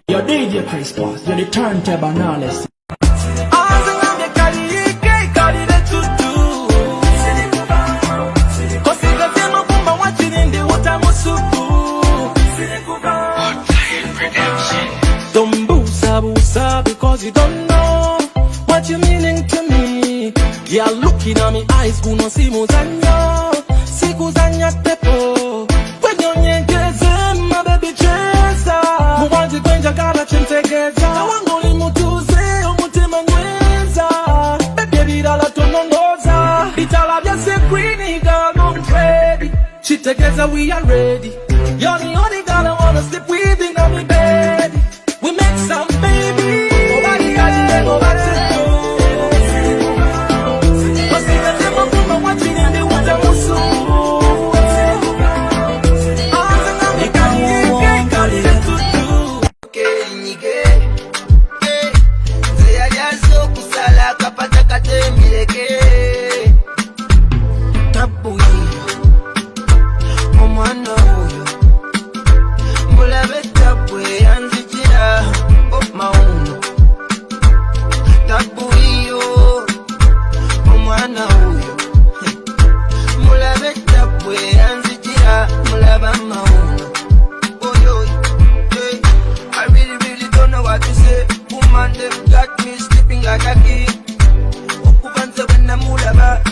Your DJ Chris Boss, you're the turntable analyst. Because you don't know what you're meaning to me. You're looking at me eyes, gonna see muzanyo, siku zanya tepo. When you're nyegeze, my baby chesa. Mwaji kwenja kala chintegeza. Wangoli mutuze, umutima nweza. Baby vidala tonongoza. Itala vya sekwini, girl, I'm ready. Chitegeza, we are ready. You're the only girl I wanna sleep with in my bed. We make some baby.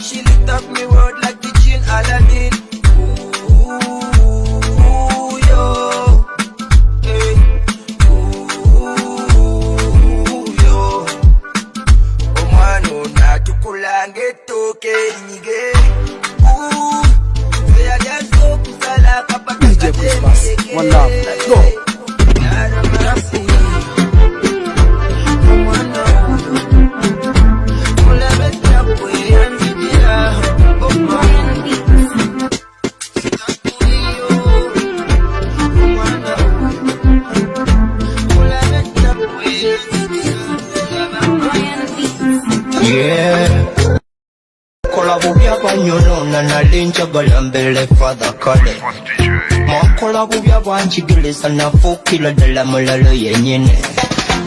She lit up me world like the gin Aladdin. Ooh, yo. Hey. Ooh, yo. Omano na tukulange toke nige. Ooh. Veya jaso kusala kapata DJ Chris Boss, one love, let's go. Njagala mbele father kale Makola bubya bwanjigilisa nafukila ddala mulalo yenyene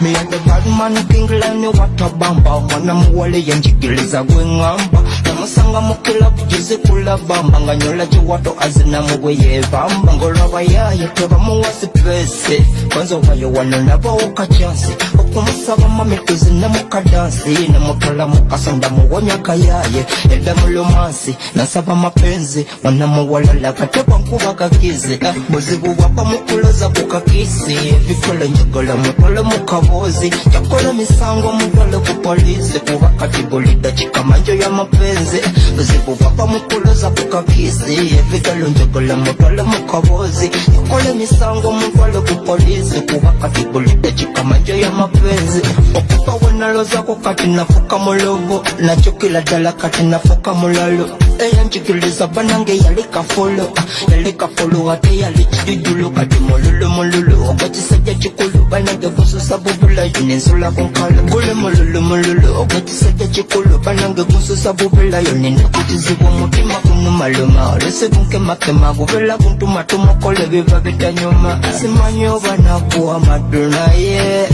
Me and the bad man kingilane watabamba mwana muwale yanjigiliza gwengamba namusanga mukila bujize kulabamba nga nyola jiwato azina mugwe yevamba ngolaba yaye tebamuwasi pese kwanza wayo wanonaba okachansi okumusaba mamituzi namukadansi namutala mukasanda muwonya kayaye edda mulomansi nasaba mapenzi mwana muwalala kateba nkuba kakizi buzibu bwapa mukuloza kukakisi bikola njagala mutole mukabozi yakola misango mutole ku polisi kuba katibulida chikamanjo ya mapenzi buzibu bwapa mukuloza kukakisi bikola njagala mutole mukabozi yakola misango mutole ku polisi kuba katibulida chikamanjo ya mapenzi okupa wenaloza kukati nafuka mulobo nachokila dala kati nafuka mulalo eyanjigiliza banange yalika folo ate yalichidulu kati mululu ogatisajja chikulu banange kususa bubula yonensula kunkala gule mululu ogatisajja chikulu banange kususa bubula yonenda kutizibu mutima kunumaluma olese kunkemakema gubela kuntumatumokole biva bitanyuma simanyo banakuwa maduna ye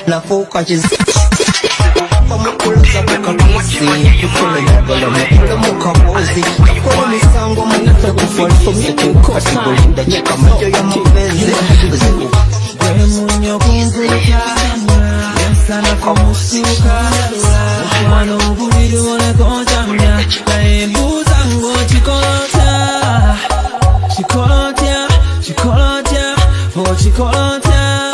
nafuka chizi Pamukuloza kukakisi Kukule njagala mukule mukabozi Kakula misango mwita kufolifo myeku Katibulinda chika majo ya mapenzi Kwe munyo kunzuka Yensana kumusuka Mkwano uburidu wole konjamya Naimbuza ngo chikolota Chikolota Chikolota Oh chikolota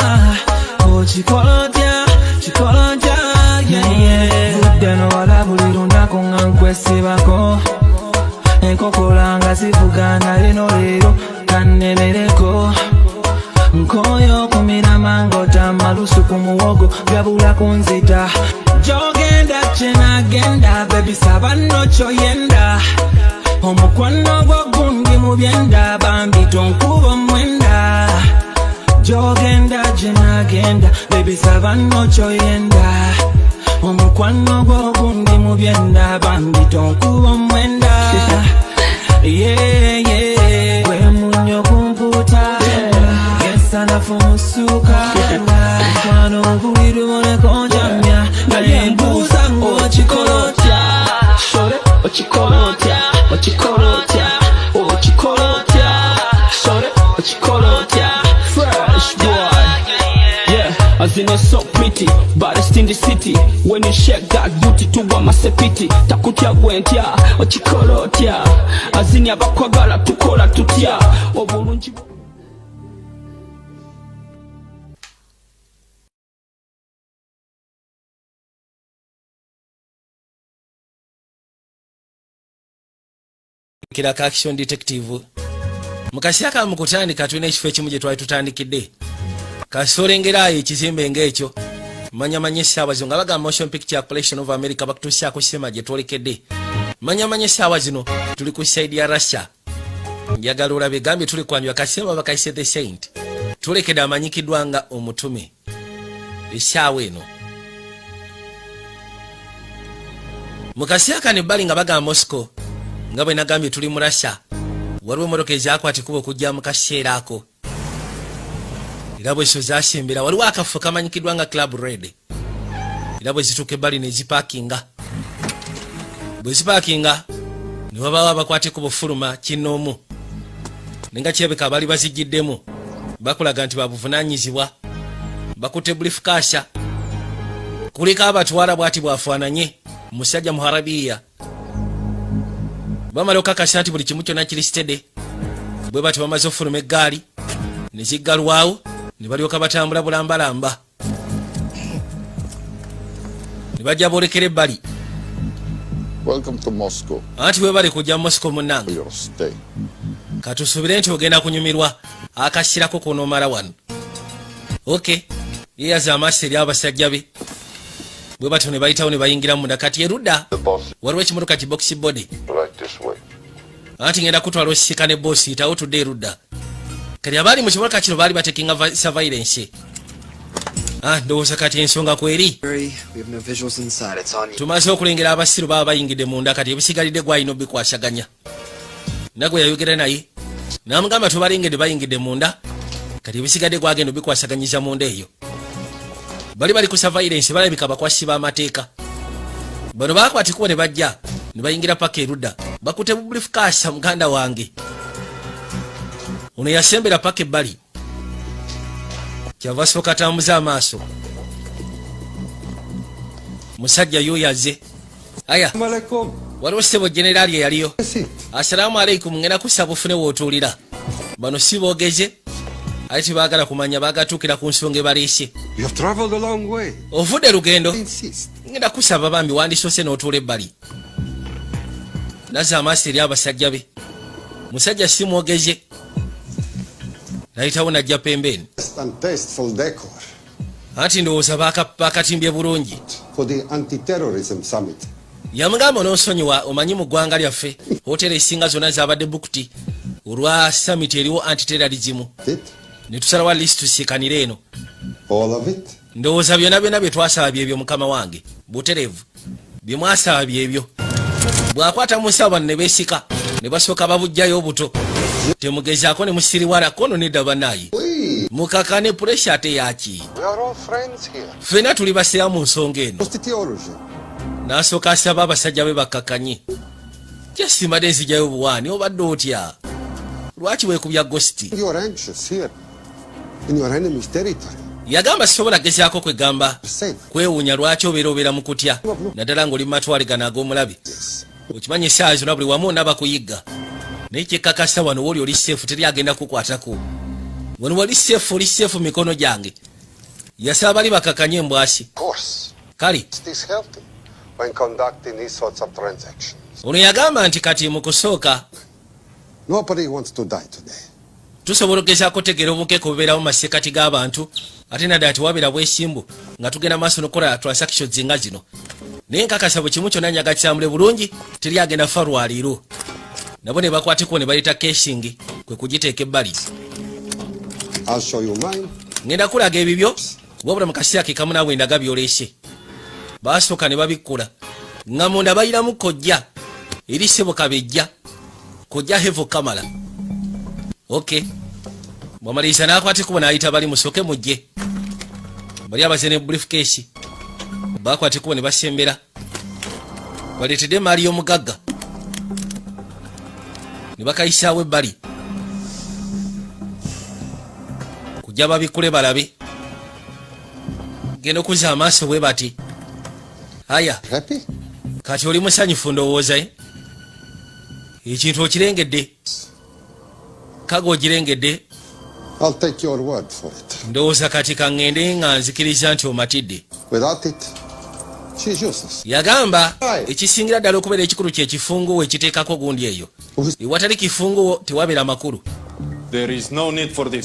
Oh chikolota Chikolota Budeno wala bulirunda konga nkwesibako Enkokola nga sivugana lino lero kanemereko Nkoyo kumira mangota malusu kumuwogo Gabula kunzita Jogenda chena genda Baby sabano choyenda Omukwano gwo gundi mubyenda Bambi tonkubo mwenda Jogenda chena genda Baby sabano choyenda Omukwano gwo gundi mubyenda Bambi tonkubo mwenda Yeah, yeah Kwe munyo kumputa Yesa nafumusuka Mano buiru mone konjamya Naimbuza ngochikolotia Shore ochikolotia Ochikolotia Ochikolotia Shore ochikolotia Fresh boy. Yeah, as in so pretty baddest in the city. When you shake that booty to wa masepiti Takutia gwentia Ochikolotia as in yabakwagala tukola tutia Obulungi Kila action detective mukasiaka mukutandika tulina ekifo ekimu gye twali tutandikidde kasolengerayo ekizimbe ng'ekyo manya essaawa nga bagamba motion picture corporation of America bakutuusaako sema gye twolekedde manya essaawa zino tuli ku side ya Russia njagala olabe gambye tuli kwanjwa kasema bakayise the saint tulekedde amanyikiddwa nga omutume essaawa eno mukasiaka ne bali nga bagamba Moscow nga bwe nagambye tuli mu Russia waliwo emmotoka ezaakwata kuba okujja mu kaseera ako era bwe zo zaasimbira waliwo akafo kamanyikiddwa nga Club Red era bwe zituuka ebbali ne zipaakinga bwe zipaakinga ne wabaawo abakwata kuba fuluma kinnoomu nenga kyebeka bali bazigiddemu bakulaga nti babuvunaanyizibwa bakutte bulifukasha kuliko abatwala bwati bwafaananye musajja muharabiya bamala okakasa nti buli kimu kyonna kiri stede bwe bati bamaze ofuluma eggaali ne ziggalwawo ne balyoka batambula bulambalamba ne bajja boolekera ebbali anti bwe bali kujja Moscow munnange katusuubire nti ogenda kunyumirwa akasirako konoomala wano ok yeyaza amaaso eri abasajja be bwe batyo ne bayitawo ne bayingira munda kati erudda waliwo ekimotoka kiboxi body anti ngenda kutwala osisika ne boosi itawo tudde erudda kati abaali mu kimotoka kino baali batekinga surveillance ndowooza kati ensonga kweri tumaze okulengera abasiru baba bayingidde munda kati ebisigalidde gwalina obikwasaganya nagwe yayogera naye namugamba tubalengedde bayingidde munda kati ebisigadde gwagenda obikwasaganyiza munda eyo bali ku surveillance balabika bakwasi b'amateeka bano bakwatikuwa ne bajja ne bayingira paka erudda bakute bubulifukasha muganda wange ono yasembera paka ebbali kyava sooka atambuza amaaso musajja yoyaze aya waliwo ssebo generaali eyaliyo assalamu alaikum ngenda kusaba ofune wootuulira bano si boogeze ate tibaagala kumanya baagatuukira ku nsonga ebaleese ovudde lugendo ngenda kusaba bambi wandisoose n'otuula ebbali nazza amaaso eri abasajja be musajja si mwogeze nayitawo najja pembeeni anti ndowooza baakatimbye bulungi yamugamba n'onsonyiwa omanyi mu ggwanga lyaffe hoteri esinga zonna zabadde bukuti olwa summit eriwo antiterrorism ne tusalawo list tusiikanire eno ndowooza byonna bye twasaba byebyo mukama wange butereevu bye mwasaba byebyo bwakwata mu nsaba ne beesika ne basooka babujjayo obuto temugezaako ne musiriwala kono nedda banayi mukakane puresha ate yaki ffena tuli baseera mu nsonga eno n'asooka asaba abasajja be bakkakanye kyasimadde nzijayo obuwaani obadde otya lwaki weekubya gositi yagamba sisobola gezaako kwegamba kwewuunya lwaki obeera mu kutya naddala ng'oli mu matwale gano ag'omulabe okimanyi essaawa zonna buli wamu onaba kuyigga naye kyekkakasa wano wooli oli seefu teri agenda kukwatako wano wali seefu mikono gyange yasaba bali bakakanye embwasi kale ono yagamba nti kati mu kusooka tusobola okugezaako tegeera obukeeko bubeerawo mu maseekati g'abantu ate naddala tewabeera bwesimbu nga tugenda maaso n'okukola transactions nga zino naye nkakasa bwe kimu kyonna nyaga kisambule bulungi teri agenda fa lwaliiro nabo ne bakwateko ne baleeta casing kwe kugiteeka ebbali ngenda kulaga ebibyo wabula mu kaseera ke kamu naawe ndaga byoleese baasooka ne babikkula nga munda bayiramu kojja eri ssebo kabejja kojja hevo kamala ok bwamaliriza n'akwatekubo n'ayita bali musooke mujje bali abazene briefcase bakwate kubo ne basembera baletedde maali y'omugagga ne bakayisaawo ebbali kujja babikule balabe genda okuza amaaso bwe bati aya kati oli musanyufu ndowooza ekintu okirengedde kaga ogirengedde ndowooza kati kaŋŋende nga nzikiriza nti omatidde yagamba ekisingira ddala okubeera ekikulu kyekifunguwo ekiteekako gundi eyo ewatali kifunguwo tewabeera makulu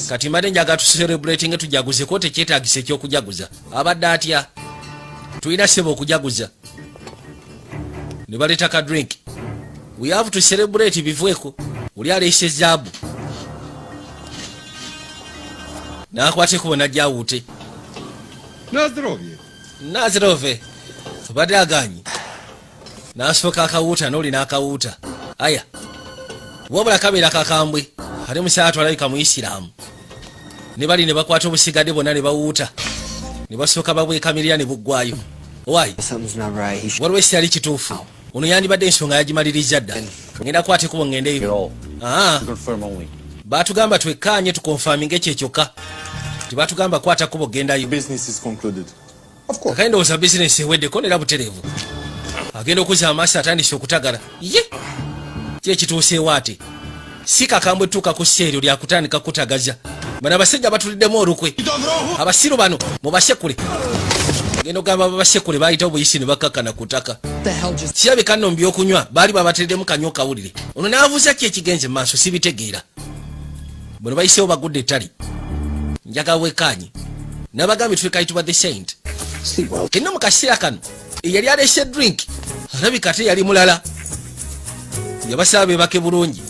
kati mbadde njaga tucelebrating tujaguzeko tekyetaagisa ekyokujaguza abadde atya tulina sebe okujaguza ne baleeta ka drink we have to celebrate bivweko oli aleese zaabu n'akwateko najjawuute nazirove badde aganyi n'asooka akawuuta n'oli n'akawuuta aya wabula kabeera kakambwe ate musaatu alabika muisiraamu ne bali ne bakwata obusigadde bonna ne bawuuta ne basooka babwekamirira ne buggwayo owaayi waliwo ekitali kituufu ono yandibadde ensonga yagimaliriza dda ngenda kwate kubo ngendeyo baatugamba twekkaanye tukonfaminga ekyo kyokka tebatugamba kwata kubo gendayo akayindowooza bizinesi eweddeko nera butereevu agenda okuza amaaso atandise okutagala ye kyekituuseewo ate si kakambwe tuuka ku sseeryo lyakutandika kutagaza bano abasajja batuliddemu olukwe abasiru bano mubasekule genda ogamba babasekule bayita obuyisi ne bakakkana ku ttaka kirabika nno mu byokunywa baali babateddemu kanyo kawulire ono n'abuuza ki ekigenze mu maaso sibitegeera bano bayiseewo bagudde ettali njaga wekkaanye n'abagambye twekayitibwa the saint kenna mu kaseera kano eyali aleese drink alabika ate yali mulala yabasaba bebake bulungi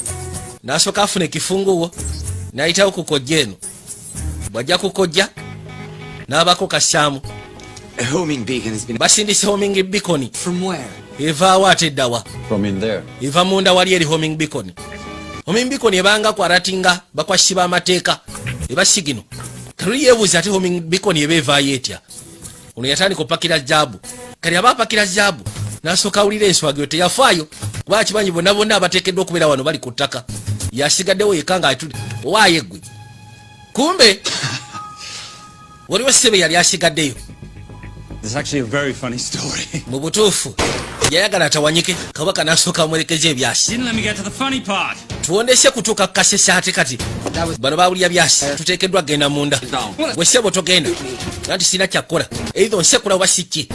n'asooka afuna ekifunguwo n'ayitawo ku kojja eno bw'ajja ku kojja n'abako kassaamu basindise homing beacon evaawo ate eddawa eva munda wali eri homing beacon homing beacon ebanga kwaratinga bakwasiba amateeka ebasigino tuli yebuuza ate homing beacon eba evaayo etya ono yatandika opakira jaabu kali aba apakira jaabu n'asooka awulira enswagiro teyafaayo kuba kimanyi bonna bonna abateekeddwa okubeera wano bali ku ttaka yasigaddewo yekka nga atuli owaayo eggwe kumbe waliwo ssebe yali asigaddeyo mu butuufu yayagala atawanyike kabaka n'asooka amwerekeza ebyasi tuwondese kutuuka ku kasese ate kati bano bawulira byasi tuteekeddwa genda munda bwe ssebo togenda anti sina kyakkola eitho nsekula oba sikki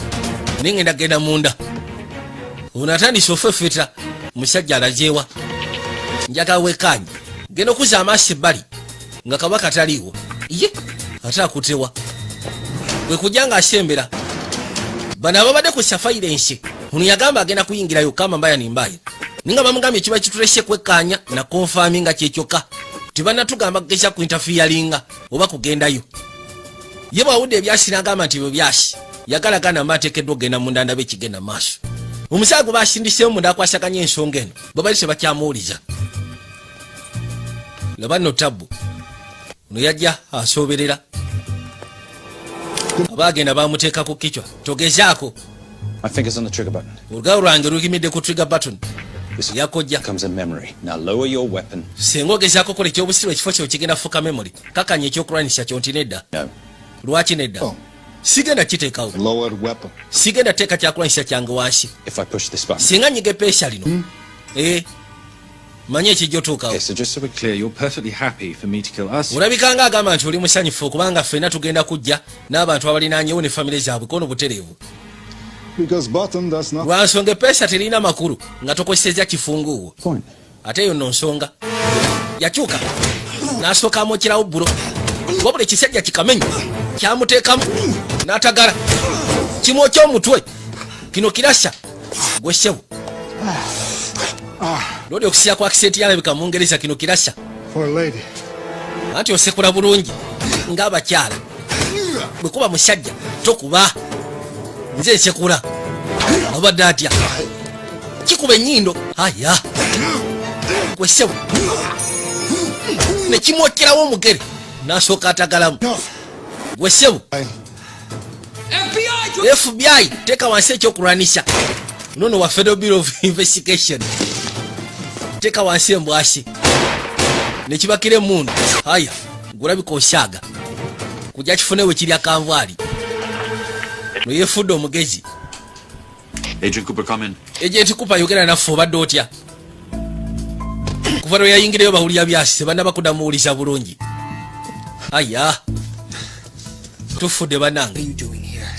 naye ngenda genda munda ono atandise ofefeta musajja alazeewa njaga wekkaanye genda okuza amaaso ebbali nga kabaka taliiwo ye ate akutewa bwe kujja ng'asembera bano ababadde ku safayire ensi ono yagamba agenda kuyingirayo kama mbaya ni mbaya ninga bamugambye kiba kitulese kwekkaanya na konfami nga kyekyokka tibannatugamba kugeza ku interfieringa oba kugendayo ye bwawudde ebyasi n'agamba nti byo byasi yagalagana mbaateekeddwa okugenda munda ndabe ekigenda maaso omusaala gwe basindiseemu munda akwasaganya ensonga eno babali tebakyamuwuliza laba nno tabbu ono yajja asooberera abagenda bamuteeka ku kicwa togezaako olugalo lwange luyimidde ku trigger button yakojja singa ogezaako kola ekyobusiru ekifo kyo kigenda fuka memory kakanya ekyokulwanyisa kyonti nedda lwaki nedda sigenda kiteekawo sigenda teeka kyakulwanyisa kyange wansi singa nyiga epeesa lino manye ekijja otuukawo olabikanga agamba nti oli musanyufu okubanga ffenna tugenda kujja n'abantu abalinanyewo ne famire zaabwe kono butereevu lwansonga epeesa terina makulu nga tokozeseza kifunguuwo ate eyo nno nsonga yakyuka n'asooka amwokerawo bbulo wabula ekisajja kikamenyi kyamuteekamu n'atagala kimwokya omutwe kino kirasa gwe ssebo lodi okusiya ku akisenti yalabika mu ngereza kino kirasa anti osekula bulungi ng'abakyala bwe kuba musajja tokuba nze nsekula abadde atya kikuba ennyindo aya gwesebo ne kimwokerawo omugere n'asooka atagalamu gwesebo FBI teka wansi ekyokulwanisha nono wa Federal Bureau of Investigation teka wansi embwashi nekibakire mundu haya gulabika oshaga kujja kifunewe kiri akanvaali noyefudde omugezi. Agent Cooper, come in. Agent Cooper yogera naffe obadde otya kuva lwe yayingireyo bawulira byasi banna bakudamuwuliza bulungi. Aya tufudde banange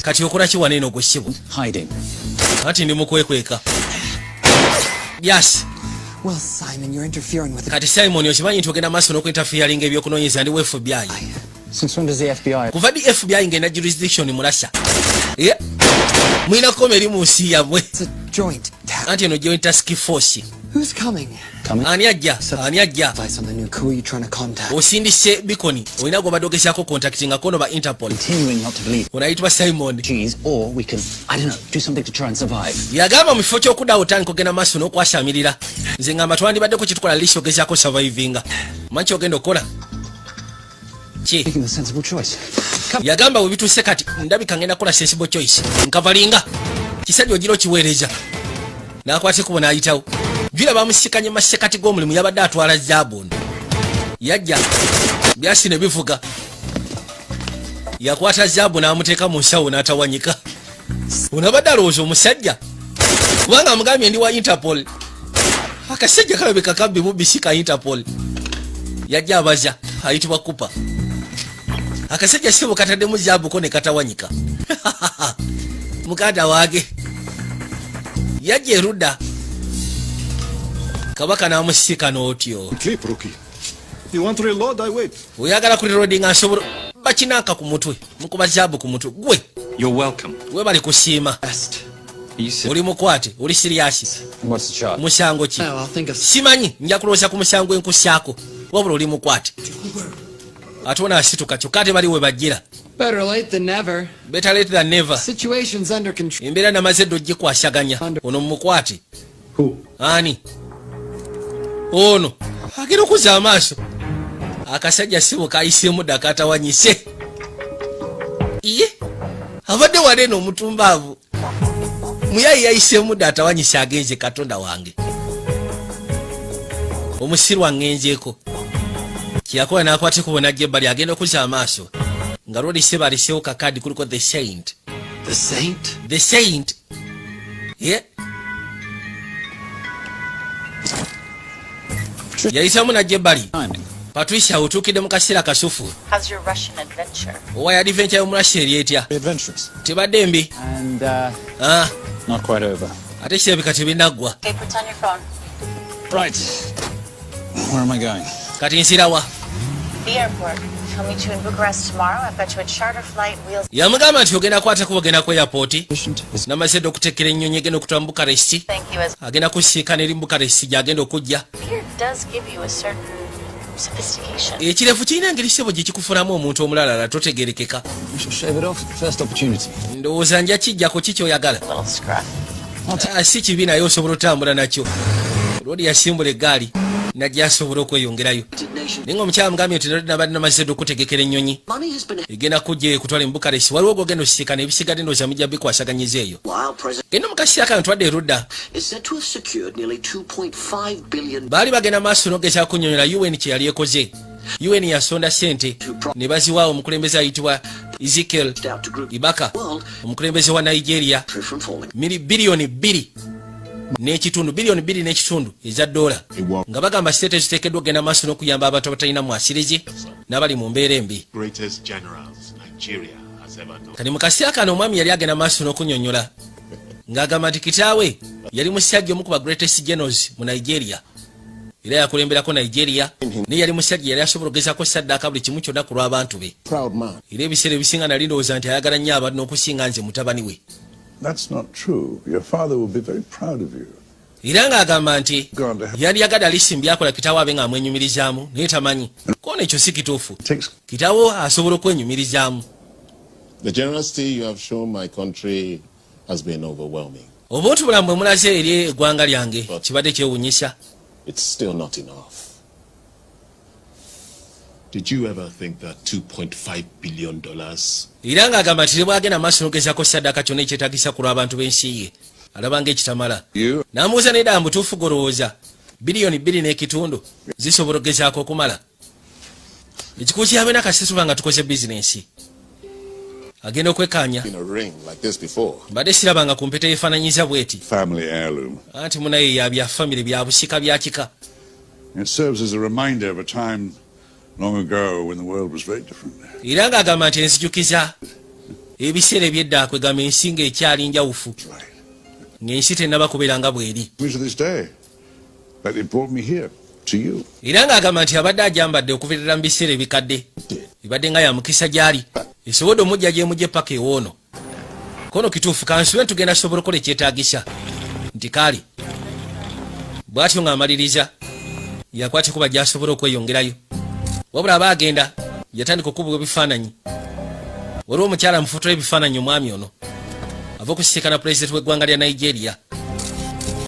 kati okola ki waneeno gwe ssibo anti ndi mukwekweka byasi. Well, Simon, you're interfering with kati Simon okimanyi nti ogenda maaso n'okwinterfieringa ebyokunoonyeza ndi FBI. Since when does the FBI? kuva di FBI ngenda jurisdiction mu Russia. Mwina kome eri mu nsi yammwe. It's a joint task. Anti eno joint task force. Who's coming? Ani ajja? Advice on the new coup you're trying to contact. Osindise bikoni olina gwe badogezaako contactinga kono ba Interpol. Continuing not to believe Unaitwa Simon. G's, or we can, I don't know, do something to try and survive. Yagamba mu kifo ky'okuddawo otandika ogenda maaso n'okwasamirira. Nze ngamba twandibadde ku kitukola liisi ogezaako survivinga. Manchi ogenda okola ki? Making the sensible choice. Yagamba bwe bituuse kati ndabika ngenda kola sensible choice. Nkavalinga kisajja ogira okiweereza n'akwata ekkubo n'ayitawo. Jula bamusikanye masekati g'omulimu yabadde atwala Zabon. Yajja byasi ne bivuga. Yakwata Zabon n'amuteeka mu nsawo n'atawanyika. Unabadde alowooza omusajja kubanga amugambye ndi wa Interpol. Akasajja kalabika kabbi mubisi ka Interpol. Yajja abaza ayitibwa Cooper. Akasajja sibo kataddemu Zabuko ne katawanyika. Mukada waage yajja erudda kabaka n'amusika n'otyo. Clip, rookie. You want to reload? I wait. Oyagala ku reloading asobola bakinaka ku mutwe mukuba Zabu ku mutwe gwe. You're welcome. We bali kusiima. You said Oli mukwate oli serious. What's the charge? Musango ki? Oh, I'll think of Simanyi nja kulooza ku musango enkusyako wabula oli mukwate. Atona asituka kyokate bali we bajjira. better late than never. Better late than never. Situation's under control. Embeera namaze dojje kwashaganya. Ono mukwate. Who? Ani? Ono agenda okuza amaaso akasajja sibo kayiseemu ddaka atawanyise. Iye abadde waneeno omutumbaavu muyayi yayiseemu dda atawanyise agenze Katonda wange omusirwa ngenzeeko kyakola n'akwata ekkubo n'ajja ebbali agenda okuza amaaso nga lwolise baliseewo kakadi kuliko the saint. The saint? The saint. Yeah. Yayisamu n'ajja ebbali. Patricia otuukidde mu kaseera kasufu. How's your Russian adventure? Owa adventure y'omu Russia eri etya? Adventurous. Tebadde mbi. And, Ah, not quite over. ate kirabika tebinaggwa. Okay, put on your phone. Right. Where am I going? Kati nsirawa. The airport. I'll meet you in Bucharest tomorrow. I've got you a charter flight, wheels. Yamugamba nti ogenda kwata kuba ogenda ku airport. Is Namaze dda okuteekera ennyonyi egenda okutula mu Bukaresti. Thank you. As Agenda kusiikana eri mu Bukaresti gy'agenda okujja. beard does give you a certain sophistication. Ekirevu kirina engeri ssebo gye kikufunamu omuntu omulala totegerekeka. I shall shave it off at first opportunity. Ndowooza nja kijjako ki kyoyagala. A little scruff. Si kibi naye osobola otambula nakyo. Lwodi yasimbula eggaali najja asobola okweyongerayo. Naye ng'omukyala mugambye nti nabadde namaze dda okutegekera ennyonyi. Egenda kujja ekutwala mu Bukaresti. Waliwo gw'ogenda osiikana ebisigadde ndowooza mujja bikwashaganyiza eyo. Genda mu kaseera kano twadde erudda. Baali bagenda maaso n'ogezaako kunnyonnyola UN kye yali ekoze. UN yasonda ssente ne baziwaawo omukulembeze ayitibwa Ezekiel Ibaka omukulembeze wa Nigeria biliyoni 2 n'ekitundu eza dola nga bagamba state ziteekeddwa okugenda maaso n'okuyamba abantu abatalina mwasirizi n'abali mu mbeera embi. Greatest generals Nigeria has ever known. Kati mu kaseera kano omwami yali agenda maaso n'okunnyonnyola ng'agamba nti kitaawe yali musajja omu ku ba greatest generals mu Nigeria era yakulemberako Nigeria naye yali musajja yali asobola okugezaako saddaaka buli kimu kyonna ku lw'abantu be era ebiseera ebisinga nali ndowooza nti ayagala nnyo abantu n'okusinga nze mutabani we. That's not true. Your father will be very proud of you. Era ng'agamba nti yali yagala alisim byakola kitaawo abe ng'amwenyumirizaamu naye tamanyi koona ekyo si kituufu. Kitaawo asobola okwenyumirizaamu. The generosity you have shown my country has been overwhelming. Obuntu bulamu bwe mulaze eri eggwanga lyange kibadde kyewuunyisa. It's still not enough. Did you ever think that $2.5 billion Iranga agamba tiri bwagenda maaso n'ogezaako saddaaka kyonna ekyetaagisa ku lw'abantu b'ensi ye alabanga ekitamala n'amubuuza nedda mutuufu golowooza biliyoni 2.5 zisobola okugezaako okumala ekikugu kyabe nakasituba nga tukoze bizinensi agenda okwekkaanya mbadde sirabanga ku mpeta yeefaananyiza bw'eti anti munaye ya bya famire bya busika bya kika. It serves as a reminder of a time long ago when the world was very different. Era ng'agamba nti enzijukiza ebiseera eby'edda kwegamba ensi ng'ekyali njawufu ng'ensi tennaba kubeera nga bw'eri. Era ng'agamba nti abadde ajambadde okuviirira mu biseera ebikadde ebadde nga ya mukisa gy'ali esobodde omujja gy'emujje paka ewoono kono kituufu kansube tugenda sobola okukola ekyetaagisa nti kaali bw'atyo ng'amaliriza yakwate kuba gy'asobola okweyongerayo wabula aba agenda yatandika okubwa ebifaananyi waliwo omukyala amufotola ebifaananyi omwami ono ava okusisikana pulezidenti w'eggwanga lya Nigeria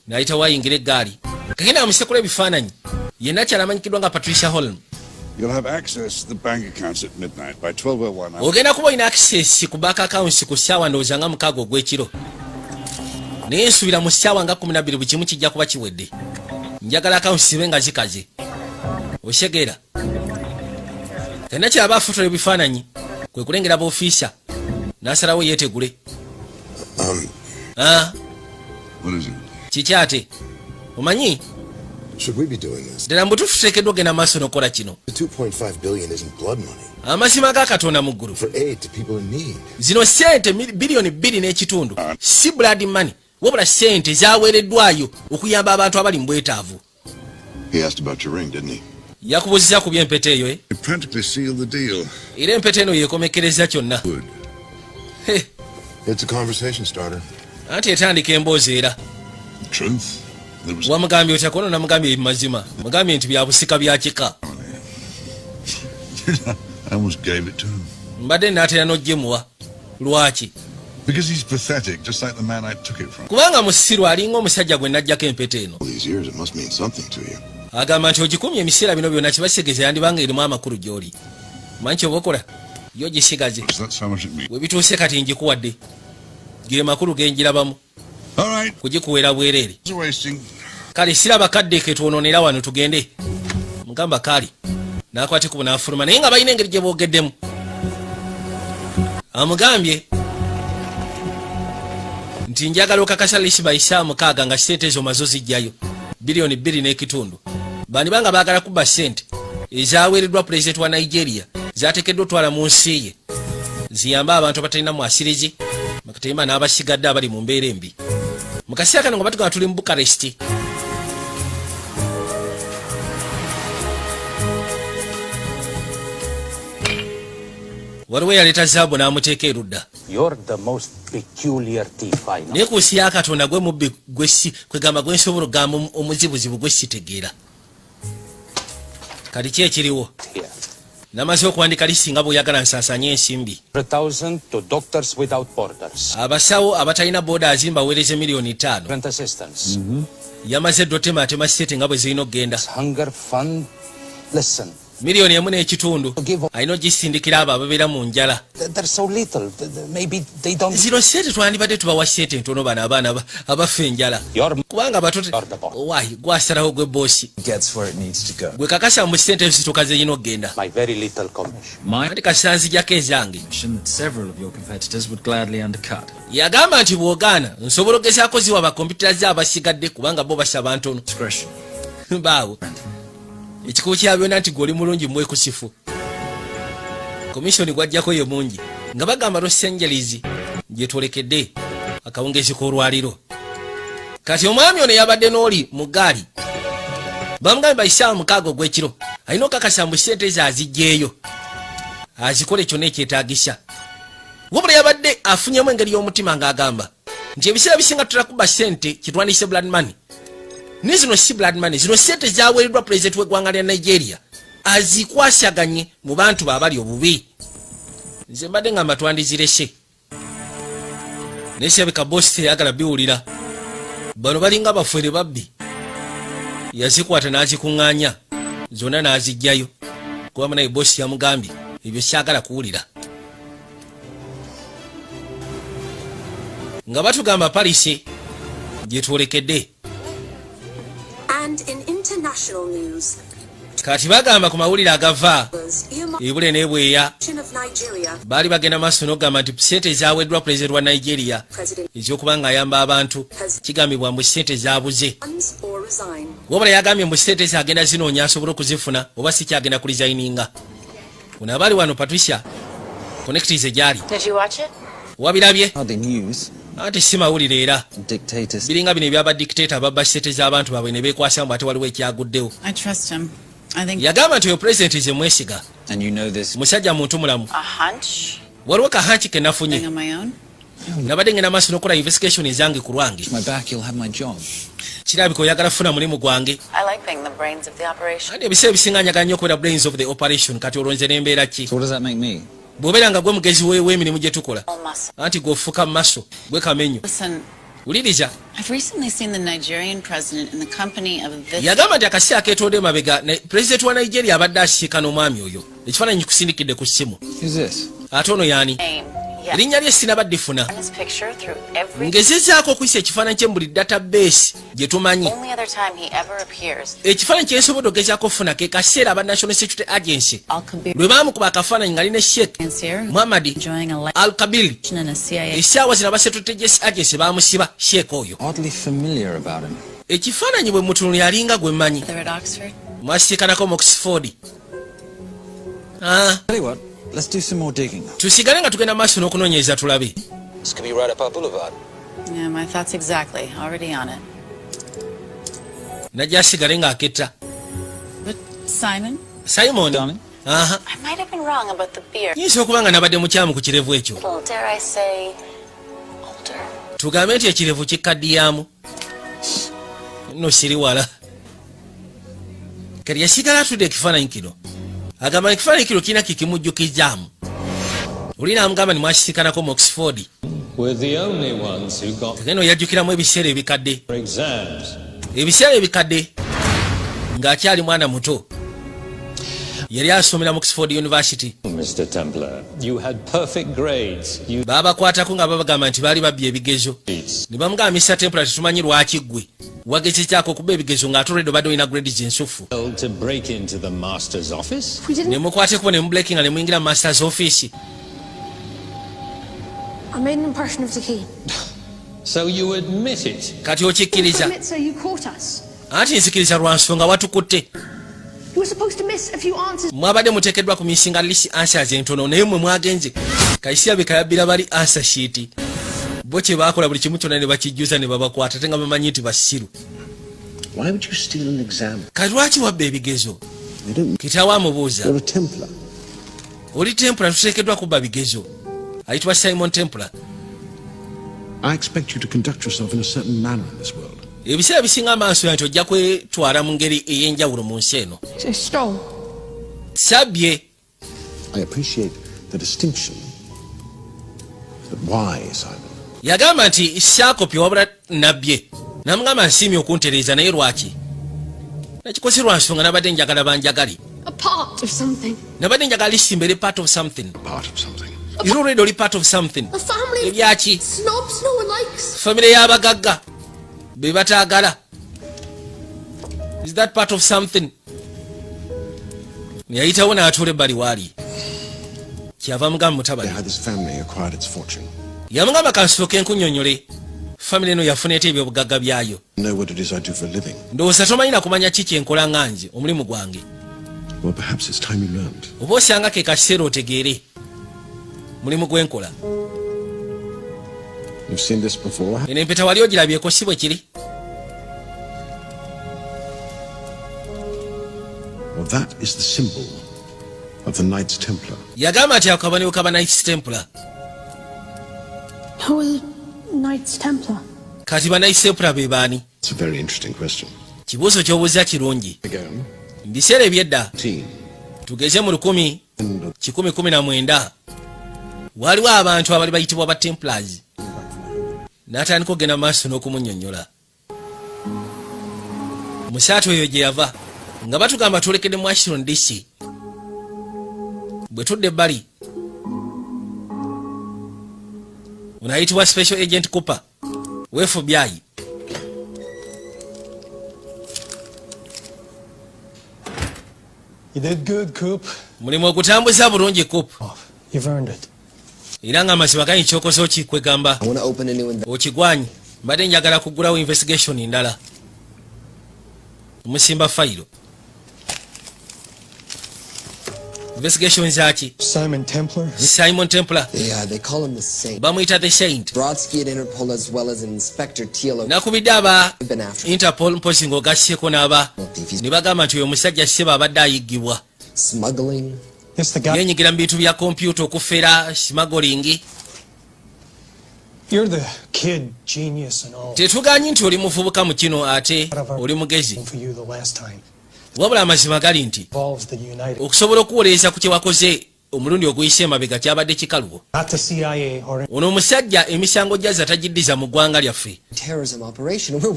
n'ayita wayingira eggaali kagenda amusekula ebifaananyi yenna kyala amanyikiddwa nga Patricia Holm. You'll have access to the bank accounts at midnight by 12:01. Ogenda kuba ina access ku bank accounts ku ssaawa ndowooza nga mukaaga ogw'ekiro naye nsubira mu ssaawa nga 12 buli kimu kijja kuba kiwedde njagala accounts zibe nga zikaze oshegeera tenna kyaba afotola ebifaananyi kwe kulengera b'ofiisa n'asalawo yeetegule. Kiki ate omanyi ddala mbutuufu tuteekeddwa ogenda maaso n'okola kino. Amazima ga Katonda mu ggulu zino ssente biliyoni 2.5 si blood money wabula ssente zaweereddwayo okuyamba abantu abali mu bwetaavu. Yakubuuziza ku by'empeta eyo era empeta eno yeekomekereza kyonna anti etandika emboozi era wamugambye otya kono namugambye mazima mugambye nti bya busika bya kika mbadde n'atera n'ogyemuwa lwaki kubanga musiru alinga omusajja gwe najjako empeta eno agamba nti ogikumye ebiseera bino byonna kibasigeze yandibanga erimu amakulu gy'oli manyi kyoba okola yo gisigaze we bituuse kati njikuwadde ge makulu genjirabamu kugikuweera bwereere kale siraba kadde ke twonoonera wano tugende mugamba kaali n'akwate ku bunaafuluma naye nga balina engeri gye boogeddemu amugambye nti njagala okakasa lisi bayisa 6 nga ssente ezo mazo zijjayo biliyoni 2.5 bani banga baagala kuba ssente ezaweereddwa pulezidenti wa Nigeria zateekeddwa otwala mu nsi ye ziyamba abantu abatalina mwasirizi bakatema n'abasigadde abali mu mbeera embi mu kaseera kano nga batugamba tuli mu Bukaresti. Waliwo yaleeta zaabu n'amuteeka erudda naye ku nsi ya Katonda gwe mubbi kwegamba gwe nsobola okugamba omuzibuzibu gwe sitegeera kati ki ekiriwo namaze okuwandika lisinga bw'oyagala nsaasanye ensimbi abasawo abatalina borders mbaweereze miliyoni 5 yamaze ddo tematema sente nga bwe zirina okugenda miliyoni 1.5 alina ogisindikira abo ababeera mu njala. Zino sente twandibadde tubawa sente ntono bano abaana abafa enjala kubanga batote wayi gwasalawo gwe boosi gwe kakasa mu sente ezituka zirina okugenda ati kasanzijjako ezange yagamba nti bw'ogaana nsobola ogezaako ziwa bakompyuta ze abasigadde kubanga bo basaba ntono baawo ekikubu kya byonna nti gw'oli mulungi mwekusifu komisioni gwajjako ye mungi nga bagamba Los Angeles gye twolekedde akawungezi k'olwaliro kati omwami ono yabadde n'oli mu ggaali bamugambye bayisa 6 ogw'ekiro alina okakasa mbu ssente ze azijjeeyo azikole kyonna ekyetaagisa wabula yabadde afunyemu engeri y'omutima ng'agamba nti ebiseera bisinga tulakuba ssente kitwandise blood money nizino si blood money zino sente zaweereddwa pulezidenti w'eggwanga lya Nigeria azikwasaganye mu bantu baabali obubi nze mbadde nga matwandizirese naye sirabika boosi teyagala biwulira bano balinga bafere babbi yazikwata n'azikuŋŋaanya zonna n'azijjayo kuba naye bosi yamugambye ebyo kyagala kuwulira nga batugamba Paris gyetwolekedde. And in international news, kati bagamba ku mawulire agava ebule n'ebweya baali bagenda maaso n'okugamba nti sente zaweddwa pulezidenti wa Nigeria ez'okuba ng'ayamba abantu kigambibwa mbu sente zabuze wabula yagambye mbu sente zagenda zinoonya asobole okuzifuna oba si kyagenda kulizayininga. Ono abaali wano Patricia connectize gyali wabirabye anti si mawulire era biringa bino ebyaba dictator babba sente z'abantu baabwe ne beekwasa mbu ate waliwo ekyaguddewo. Yagamba nti oyo pulezidenti ze mwesiga musajja muntu mulamu. Waliwo kahanki ke nafunye nabadde ngenda maaso n'okola investigation ezange ku lwange kirabika oyagala kufuna mulimu gwange andi ebiseera ebisinga njagala nnyo okubeera brains of the operation. Kati olwo nze n'embeera ki bw'obeera nga gwe mugezi w'emirimu gye tukola anti gw'ofuuka mu maaso gwe kamenyo. Uliriza yagamba nti akaseera keetonde mabega pulezidenti wa Nigeria abadde asiikana omwami oyo ekifaananyi kusindikidde ku ssimu. Ate ono yaani erinnya lye sinabadde funa ngezezaako okuyisa ekifaananyi kye mbuli database gye tumanyi. Ekifaananyi kye nsobodde ogezaako okufuna ke kaseera aba National Security Agency lwe baamukuba akafaananyi nga line Sheikh Muhammad Al-Kabir essaawa zino aba Security Agency baamusiba Sheikh oyo. Ekifaananyi bwe mutunuli yalinga gwe mmanyi mwasiikanako mu Oxford. Let's do some more digging. Tusigale nga tugenda maaso n'okunoonyereza tulabe. This could be right up our boulevard. Yeah, my thoughts exactly. Already on it. Najja asigale ng'aketta. But Simon? Simon? Darling? I might have been wrong about the beard. Yinza okuba nga nabadde mukyamu ku kirevu ekyo. Dare I say, older. Tugambe nti ekirevu kikkaddiyamu. No siri wala. Kati yasigala atudde ekifaananyi kino. Agamba ekifaananyi kino kirina kikimujjukizaamu. Olina amugamba ni mwakisiikanako mu Oxford. Eno yajjukiramu ebiseera ebikadde. Ebiseera ebikadde ng'akyali mwana muto. Yali asomera mu Oxford University. Mr. Templar, you had perfect grades. Babakwatako nga babagamba nti baali babbye ebigezo. Ne bamugamba Mr. Templar tetumanyi lwaki ggwe wagezezaako okuba ebigezo ng'ate olwedde obadde olina grades ensufu. To break into the master's office? Ne mukwateko ne mubreaking nga ne muyingira master's office. I made an impression of the key. So you admit it? Kati okikkiriza. Admit so you caught us. Anti nzikiriza lwa nsonga watukutte. You were supposed to miss a few answers. Mwabadde muteekeddwa ku misinga list answers entono naye mwe mwagenze kayisia bekayabbira bali answer sheet. Bo kye baakola buli kimu kyonna ne bakijjuza ne babakwata ate nga bamanyi nti basiru. Why would you steal an exam? Kati lwaki wabba ebigezo? Kitaawe amubuuza. You're a Templar. Oli Templar tuteekeddwa kubba bigezo. Ayitibwa Simon Templar. I expect you to conduct yourself in a certain manner in this world. Ebiseera bisinga amaaso yanti ojja kwetwala mu ngeri ey'enjawulo mu nsi eno. Sabbye. I appreciate the distinction. But why, Simon? Yagamba nti saakopye wabula nabbye. Namugamba nsiimye okuntereeza naye lwaki? Nakikoze lwa nsonga nabadde njagala banjagali. A part of something. Nabadde njagala lisimba eri part of something. Part of something. You're already part of something. A family of Ebyaki? snobs no one likes. Family y'abagagga. Be bataagala. Is that part of something? Yayitawo n'atuula ebbali waali. Kyava mugamba mutabani. How this family acquired its fortune. Yamugamba kansooke nkunnyonnyole. Family eno yafuna ete ebyobugagga byayo. Know what it is I do for a living. Ndowooza tomanyi na kumanya ki kyenkola nga nze omulimu gwange. Well, perhaps it's time you learned. Oba osanga ke kaseera otegeere. Mulimu gwenkola. You've seen this before? Eno empeta wali ogirabyeko si bwe kiri? Well, that is the symbol of the Knights Templar. Yagamba nti akabonero kaba Knights Templar. Who are the Knights Templar? Kati ba Knights Templar be baani? It's a very interesting question. Kibuuzo ky'obuuza kirungi. Mu biseera ebyedda tugeze mu 1919 waliwo abantu abali bayitibwa ba Templars. N'atandika okugenda maaso n'okumunnyonnyola. Musaatu oyo gye yava nga batugamba tulekedde mu Washington DC bwe tudde bali unayitibwa special agent Cooper we FBI. You did good, Coop. Mulimu okutambuza bulungi Coop. You've earned it. Era nga amazima ganyi kyokoze okikwegamba okigwanyi mbadde njagala kugulawo investigation ndala musimba fayiro. Investigation zaki? Simon Templar. Simon Templar. Yeah, they call him the Saint. Bamuyita the Saint. Brodsky at Interpol as well as Inspector Teal. Nakubidde aba Interpol mpozi ng'ogasseko n'aba ne bagamba nti oyo omusajja Seba abadde ayiggibwa. Smuggling. Yenyigira mu bintu bya kompyuta okufera smuggling. You're the kid genius and all. Tetuganyi nti oli muvubuka mu kino ate oli mugezi. For you the last time. Wabula amazima gali nti okusobola okuwolereza ku kye wakoze omulundi oguyise emabega kyabadde kikalubo. Ono omusajja emisango gyaza tagiddiza mu ggwanga lyaffe.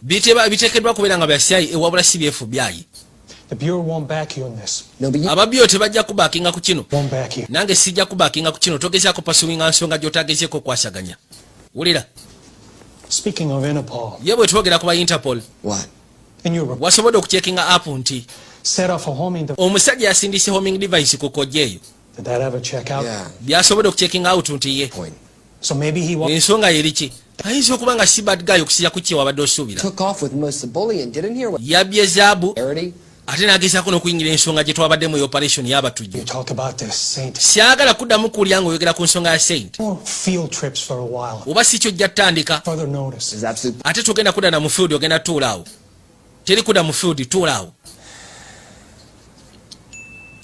Biteekeddwa kubeera nga bya CIA wabula si bya FBI. Ababyo tebajja kubaakinga ku kino. Nange sijja kubaakinga ku kino. Togezaako pasuwinga nsonga gy'otagezeeko okwasaganya. Wulira. Ye bwe twogera ku ba Interpol. Wasobodde okucekinga app nti omusajja yasindise homing device ku kojja eyo. Byasobodde okucekinga out nti ye. Ensonga yeriki ayinza okuba nga si bad guy okusira ku kye wabadde osuubira. Yabbye zaabu ate n'agezaako n'okuyingira ensonga gye twabadde mu operation y'abatujju. Syagala kuddamu kuwulira ng'oyogera ku nsonga ya Saint. Oba si kyojja ttandika ate togenda kudda na mu field ogenda tuulaawo. Teri kudda mu field tuulaawo.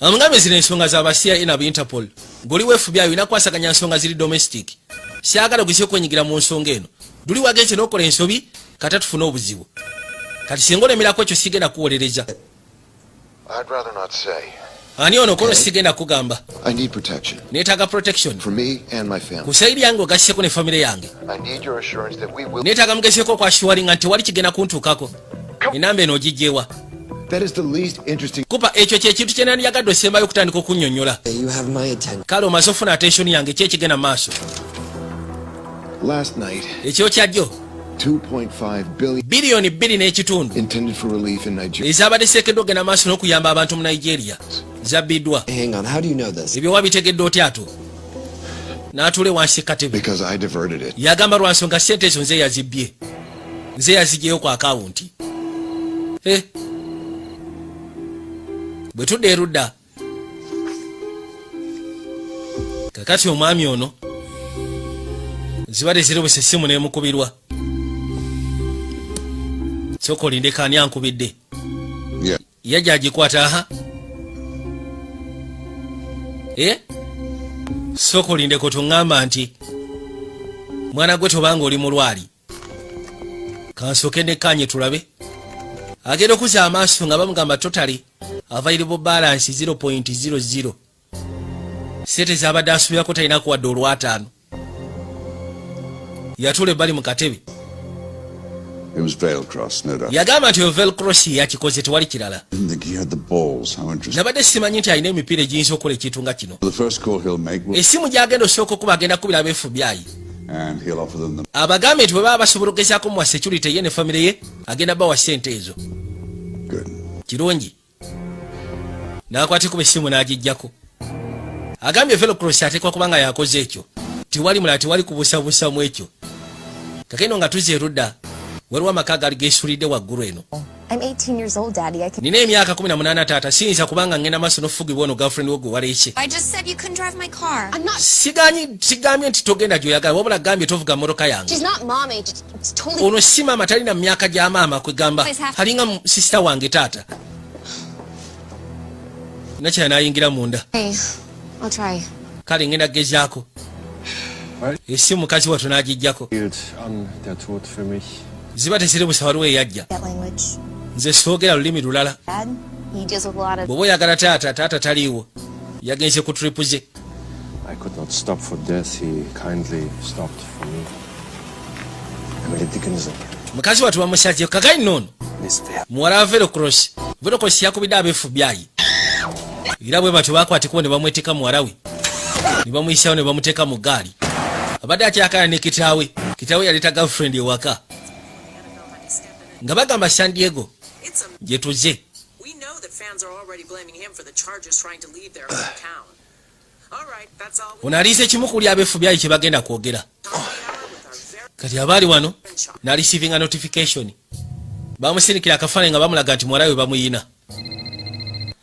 Amugambe zino ensonga z'aba CIA n'aba Interpol. Ng'oli wa FBI olina kwasaganya nsonga ziri domestic. Syagala ogise okwenyigira mu nsonga eno. Luli wagenze n'okola ensobi kata tufune obuzibu. Kati singa olemerako ekyo sigenda kuwolereza. I'd rather not say. Ani ono kono sigenda kugamba. I need protection. Neetaaga protection. For me and my family. Kusayidi yange ogasseko ne famire yange. I need your assurance that we will. Neetaaga mugeseko kwa assuring nti wali kigenda kuntuukako. Enamba eno ogijjeewa. That is the least interesting. Kupa ekyo kye kintu kye nandiyagadde osembayo okutandika okunnyonnyola. You have my attention. Kale omaze ofuna attention yange ki ekigenda mu maaso. Last night. Ekyo kyajjo. 2.5 billion. Billioni 2 n'ekitundu. Intended for relief in Nigeria. Ezabadde sekedde ogenda maaso n'okuyamba abantu mu Nigeria. Zabbiddwa. Hang on, how do you know this? Ebyo wabitegedde otya ato? N'atuule wansi katebe. Because I diverted it. Yagamba lwa nsonga ssente ezo nze yazibbye. Nze yazigyeyo ku akawunti. Bwe tudde erudda kakati omwami ono zibadde zirobesa essimu n'emukubirwa. Sooka olindeko ani ankubidde. Yajja agikwata aha. Sooka olindeko tuŋŋamba nti mwana gwe tobanga oli mulwali. Kansooke nekkanye tulabe. Agenda okuza amaaso nga bamugamba totally available balance 0.00. Sente z'abadde asuubirako talina kuwadde olw'ataano. Yatula ebbali mu katebe. It was Veil Cross, no doubt. Yagamba nti Veil Cross yakikoze tewali kirala. Didn't think he had the balls. How interesting. Nabadde simanyi nti alina emipiira egiyinza okukola ekintu nga kino. The first call he'll make will. Essimu gy'agenda osooka okuba agenda kubira aba FBI. And he'll offer them the. Abagambe nti bwe baba basobola okugezaako muwa security ye ne famire ye agenda bawa ssente ezo. Good. Kirungi. N'akwatikuba essimu n'agijjako. Agambye Veil Cross ateekwa kuba nga yakoze ekyo. Tiwali mulala tewali kubuusabuusa mu ekyo. Kakeno nga tuze erudda waliwo amaka gali geesuulidde waggulu eno. I'm 18 years old, Daddy. Nina emyaka 18 taata siyinza kubanga ngenda maaso n'ofugibwa ono girlfriend wo gwe waleese. I just said you couldn't drive my car. I'm not. Sigambye nti togenda gy'oyagala wabula gambye tovuga mmotoka yange. She's not mommy. It's totally. Ono si maama talina mu myaka gya maama kwegamba alinga sisita wange taata. Nakyala n'ayingira munda. Hey, I'll try. Kale ngenda gezaako. Essimu mukazi wattu n'agijjako. Ziba teziribusa waliwo eyajja. Nze soogera lulimi lulala. Bw'oba oyagala taata taliiwo. Yagenze ku tripu ze. I could not stop for death. He kindly stopped for me. Emily Dickinson. Mukazi wattu bamusaze kakali nnono. Muwala wa Veil Cross. Veil Cross yakubidde aba FBI. Era bwe batyo baakwatikubo ne bamweteeka muwala we. ne bamuyisaawo ne bamuteeka mu gaali. Abadde akyakala ne kitaawe yaleeta girlfriend ewaka nga bagamba San Diego gye tuze. Ono aliise kimu ku FBI kye bagenda kwogera. Kati abaali wano n'alisiivinga notification. Bamusindikira akafaananyi nga bamulaga nti muwala we bamuyina.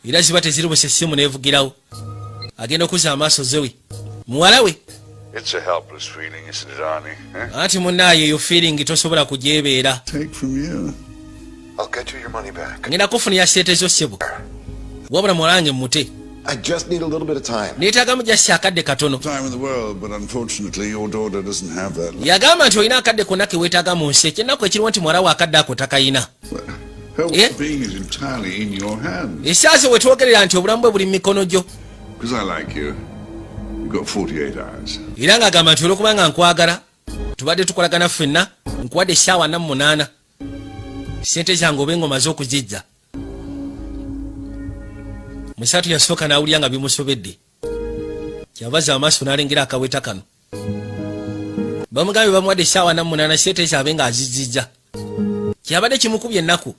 Era ziba teziribuse essimu neevugirawo. Agenda okuzza amaaso Zoe. Muwala we. It's a helpless feeling, isn't it, Arnie? Ati munnaye eyo feeling tosobola kugyebeera. Take from you. I'll get you your money back. Ngenda kufunira sente zo ssebo. Wabula mulange mute. I just need a little bit of time. Neetaagamu just akadde katono. Time in the world, but unfortunately your daughter doesn't have that. Yagamba nti olina akadde konna ke weetaaga mu nsi. Ekyennaku ekiriwo nti muwala we akadde ako takayina. Her well-being is entirely in your hands. Esaaso we twogerera nti obulamu bwe buli mu mikono gyo. Because I like you. You've got 48 hours. Era ng'agamba nti olw'okuba nga nkwagala tubadde tukolagana ffenna nkuwadde essaawa 48. Sente zange oba engoma z'okuzijja. Musatu yasooka n'awulira nga bimusobedde. Kyavaza amaaso n'alengera akaweta kano. Bamugambye bamuwadde essaawa 48 sente zaabe ng'azizijja. Kyabadde kimukubye ennaku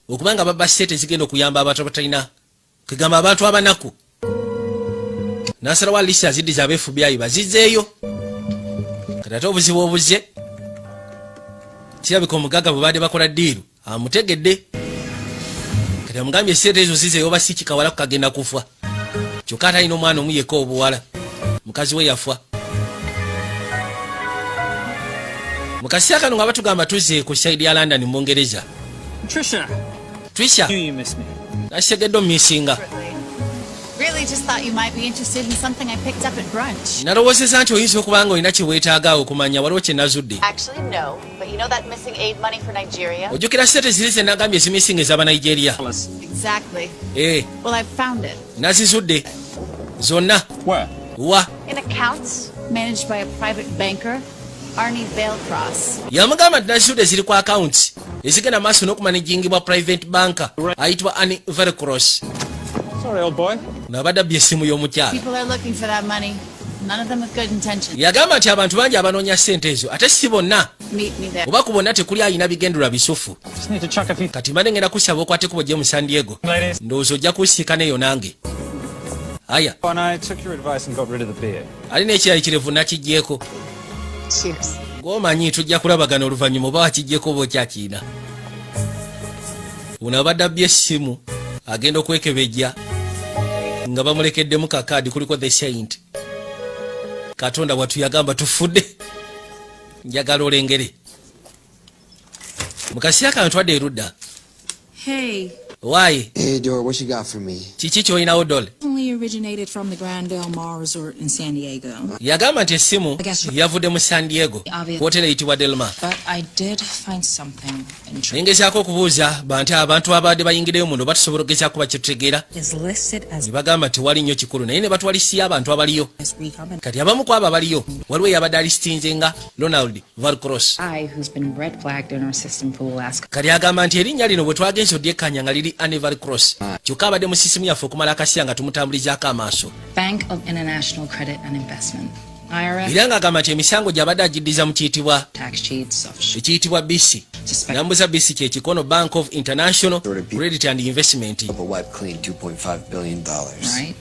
okuba nga babba sente zigenda okuyamba abantu abatalina. Kegamba abantu abanaku. N'asalawo aliisi aziddiza aba FBI bazizzeeyo. Kati ate obuzibu obuzze. Kirabika omugagga bwe baadde bakola ddiiru amutegedde. Kati amugambye sente ezo zizeeyo oba si kikawala kukagenda kufa. Kyokka atalina omwana omu yekka obuwala. Mukazi we yafa. Mu kaseera kano nga batugamba tuzze ku saidi ya London mu Bungereza. Trisha. Nasegedde omumisinga. Really just thought you might be interested in something I picked up at brunch. Nalowoozezza nti oyinza okuba nga olina kye weetaaga okumanya waliwo kye nazudde. Actually, no. But you know that missing aid money for Nigeria? Ojjukira sente ziri ze nagambye ezimisinga ez'aba Nigeria. Exactly. Well, I've found it. Nazizudde. Zonna. Where? Wa. In accounts managed by a private banker, Arnie Vailcross. Yamugamba nti nazizudde ziri ku accounts ezigenda maaso n'okumanagingibwa private banker ayitibwa Arnie Vailcross. Sorry, old boy. Nabadabbye essimu y'omukyala. People are looking for that money. None of them with good intentions. Yagamba nti abantu bangi abanoonya ssente ezo ate si bonna. Meet me there. Oba ku bonna tekuli ayina bigendulwa bisufu. Kati mbadde ngenda kusaba okwate kubo gye mu San Diego. Ndowooza ojja kusiikana eyo nange. Aya. Alina ekirala kirevu nakiggyeko. Ng'omanyi tujja kulabagana oluvannyuma oba wakiggyeko oba okyakiina. Ono abadde abbye essimu agenda okwekebejja nga bamulekeddemu kakaadi kuliko the saint. Katonda watu yagamba tufudde. Njagala olengere. Mu kaseera kano twadde erudda. Hey. Why? Hey, Dora, what you got for me? Kiki ky'olinawo Dole? Only originated from the Grand Del Mar Resort in San Diego. Yagamba nti essimu yavudde mu San Diego. Hoteli eyitibwa Del Mar. But I did find something interesting. Nengezaako okubuuza banti abantu abadde bayingireyo muno batusobola okugezaako bakitutegeera. Ne bagamba tewali nnyo kikulu naye ne batwalisiya abantu abaliyo. Kati abamu ku abo abaliyo waliwo eyabadde alistinze nga Ronald Vailcross. Kati agamba nti erinnya lino bwe twagenze odyekkanya nga liri Arnie Vailcross. Kyokka abadde mu sisimu yaffe okumala akaseera nga tumutambulizaako amaaso. Bank of International Credit and Investment. Era ng'agamba nti emisango gy'abadde agiddiza mu kiyitibwa ekiyitibwa BC. Nambuza BC kye kikono Bank of International Credit and Investment. Wipe clean $2.5 billion. Right.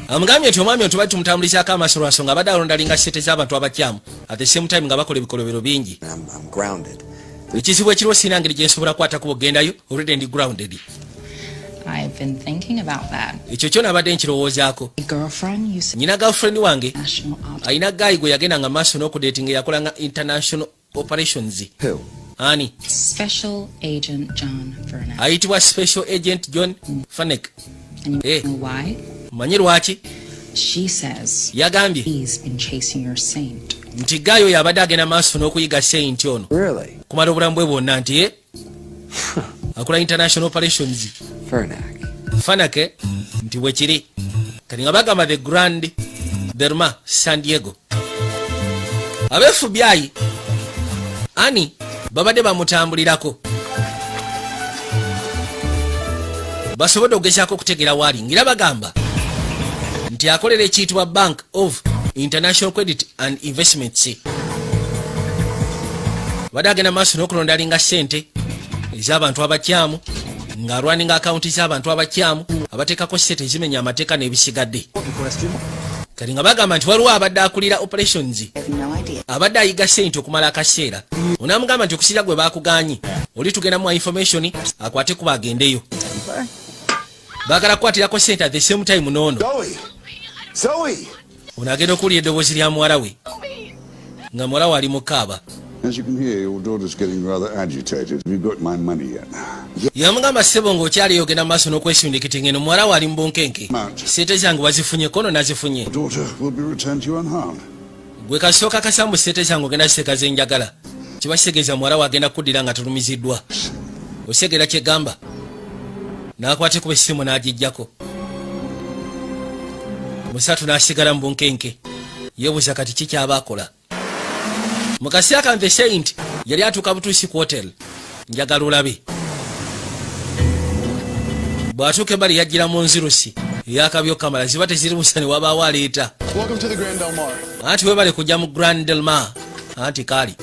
Amugambye nti omwami otubadde tumutambulizaako amaaso lwansonga abadde alondalinga sente z'abantu abakyamu at the same time nga bakola ebikolobero bingi. I'm grounded. Ekizibu ekiriwo sirina ngeri gye nsobola kukwatako bugendayo already ndi grounded. I've been thinking about that. Ekyo kyo nabadde nkirowoozaako. Nyina girlfriend wange alina gaayi gwe yagenda nga maaso n'okudeetinga yakolanga international operations. Who? Ani? Special Agent John Furnack. Ayitibwa Special Agent John Furnack. And you know why? Manyi lwaki? She says yagambye he's been chasing your saint. Nti gaayo yabadde agenda maaso n'okuyiga saint ono. Really? Kumala obulamu bwe bwonna nti akola international operations. Furnack nti bwe kiri. Kati nga bagamba the Grand Del Mar San Diego. Abe FBI Ani babadde bamutambulirako. Basobodde okugezaako okutegeera waali ngira bagamba nti akolera ekiyitibwa Bank of International Credit and Investments. Badagenda maaso n'okulonda alinga ssente ez'abantu abakyamu ng'alwaninga akawunti z'abantu abakyamu abateekako ssente ezimenya amateeka n'ebisigadde. Kati nga bagamba nti waliwo abadde akulira operations abadde ayiga ssente okumala akaseera. Onaamugamba nti okusinza gwe baakuganye oli tugenda mu information akwate kuba agendeyo. Baagala kukwatirako ssente at the same time n'ono. Ono agenda okuwulira eddoboozi lya muwala we nga muwala we ali mu kaaba. As you can hear, your daughter's getting rather agitated. Have you got my money yet? Yamugamba ssebo ng'okyali yogenda maaso n'okwesindikiti ngeno muwala we ali mu bunkenke. Ssente zange wazifunye kono nazifunye. Daughter will be returned to you unharmed. Gwe kasooka kasambu ssente zange ogenda ziseka ze njagala. Kiba kitegeeza muwala we agenda kuddira nga tulumiziddwa. Osegera kyegamba. N'akwate kuba essimu n'agijjako. Musatu n'asigala mu bunkenke. Yeebuuza kati ki kyaba akola. Mu kaseera ka The Saint yali atuuka butuusi ku hotel. Njagala olabe. Bw'atuuka ebbali yajjira mu nzirusi ey'akabyo kamala ziba teziri busa ne wabaawo aleeta. Anti weebale kujja mu Grand Del Mar. Anti kaali.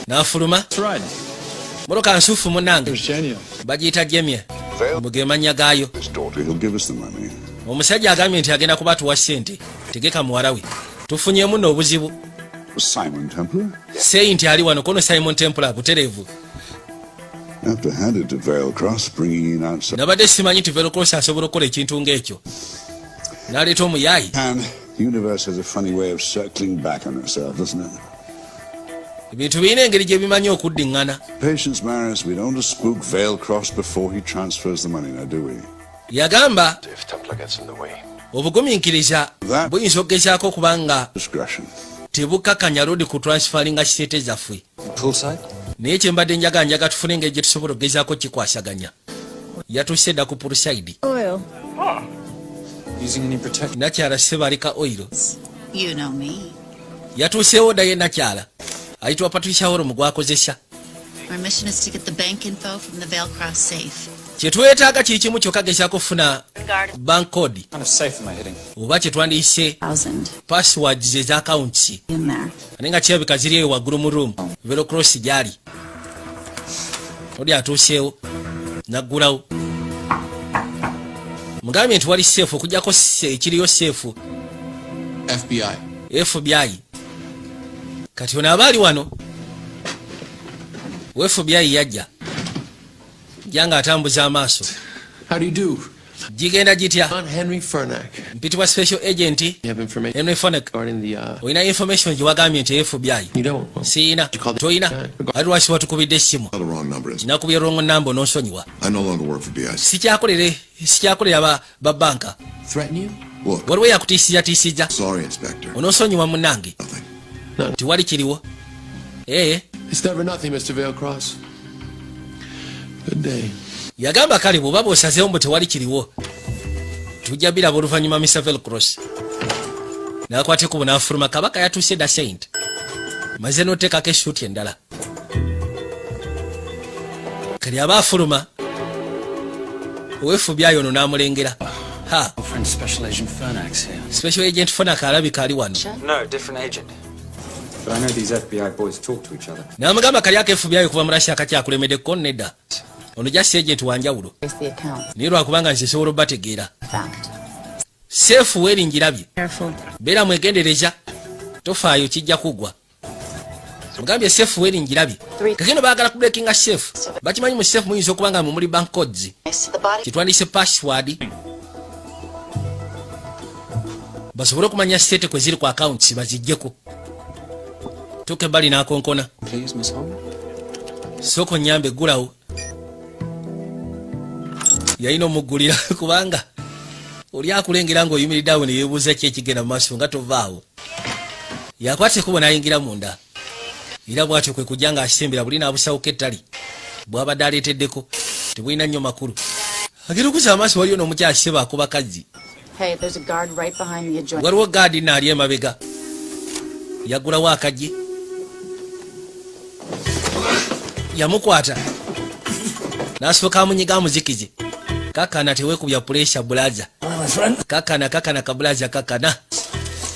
N'afuluma. Moroka nsuufu munnange. Bagiyita Jemie. Muge mannya gaayo. Omusajja agambye nti agenda kubatuwa ssente. Tegeka muwala we. Tufunyeemu n'obuzibu. Simon Templar? Saint ali wano kono Simon Templar buterevu. After handed to Vale Cross, bringing in outside. Nabadde simanyi nti Vale Cross asobola okukola ekintu ng'ekyo. N'aleeta omuyayi. And the universe has a funny way of circling back on itself, doesn't it? Ebintu birina engeri gye bimanyi okuddiŋŋana. Patience, Maris, we don't spook Vale Cross before he transfers the money, now do we? Yagamba obugumiikiriza buyinza okugezaako okubanga tebukakanya lodi ku transferinga sente zaffe. Naye kye mbadde njaga tufune engeri gye tusobola okugezaako kikwasaganya. Yatuuse dda ku poolside. Nakyala Sebalika oil. Yatuuseewo dda ye Nakyala. Ayitibwa Patricia Horomu gwakozesa. Kye twetaaga kiri kimu kyokka gezaako okufuna bank code oba kye twandiyise passwords ez'accounts ate nga kirabika ziri eyo waggulu mu room Vale Cross gyali. Oli atuuseewo naggulawo. Mugambye nti wali seefu okugyako ekiriyo seefu FBI. Kati ono aba ali wano FBI yajja janga atambuza amaaso. Gigenda gitya? Mpitibwa special agent Henry Furnack. Oyina information gye wagambye nti FBI. Siina. Toyina. Otherwise watukubidde essimu. Nakubye wrong number n'onsonyiwa. Sikyakolera ba banka. Waliwo yakutiisizza. Onoosonyiwa munnange. Tiwali kiriwo. It's never nothing, Mr. Vale Cross. Good day. Yagamba kale bw'oba bw'osazeewo mbu tewali kiriwo. Tujja biraba oluvannyuma Mr. Vale Cross. N'akwata ekkubo n'afuluma. Kabaka yatuuse da Saint. Maze n'oteekako essuuti endala. Kali aba afuluma. FBI ono n'amulengera. Special agent Furnack alabika ali wano. No, different agent. But I know these FBI boys talk to each other. N'amugamba kali aka FBI okuva mu Russia akakyakulemedde ko nedda. Ono just agent wanjawulo. Naye lwakubanga nze sobola obategeera. Seefu weeringirabye. Beera mwegendereza. Tofaayo kijja kugwa. Mugambye seefu weeringirabye. Kakino baagala kubreakinga seefu. Bakimanyi mu seefu muyinza okubanga muli bank codes. Kitwandise password. Basobole okumanya state kwe ziri ku accounts baziggyeko. Tuke bali n'akonkona. Soko nyambe gulawo. Yayina omuggulira kubanga oli akulengera ng'oyimiridde awo ne yeebuuza ki ekigenda mu maaso nga tovaawo. Yakwata ekkubo n'ayingira munda. Era bw'atyo kwe kujja ng'asembera buli n'abusawuka ettali. Bw'abadde aleeteddeko tebulina nnyo makulu. Agenda okuza amaaso waliyo n'omukyala Seba akuba kazzi. Waliwo gaadi n'ali emabega. Yagulawo akagye. Yamukwata. N'asooka amunyiga amuzikize. Kakana teweekubya puleesha bulaza. kakana kabulaza kakana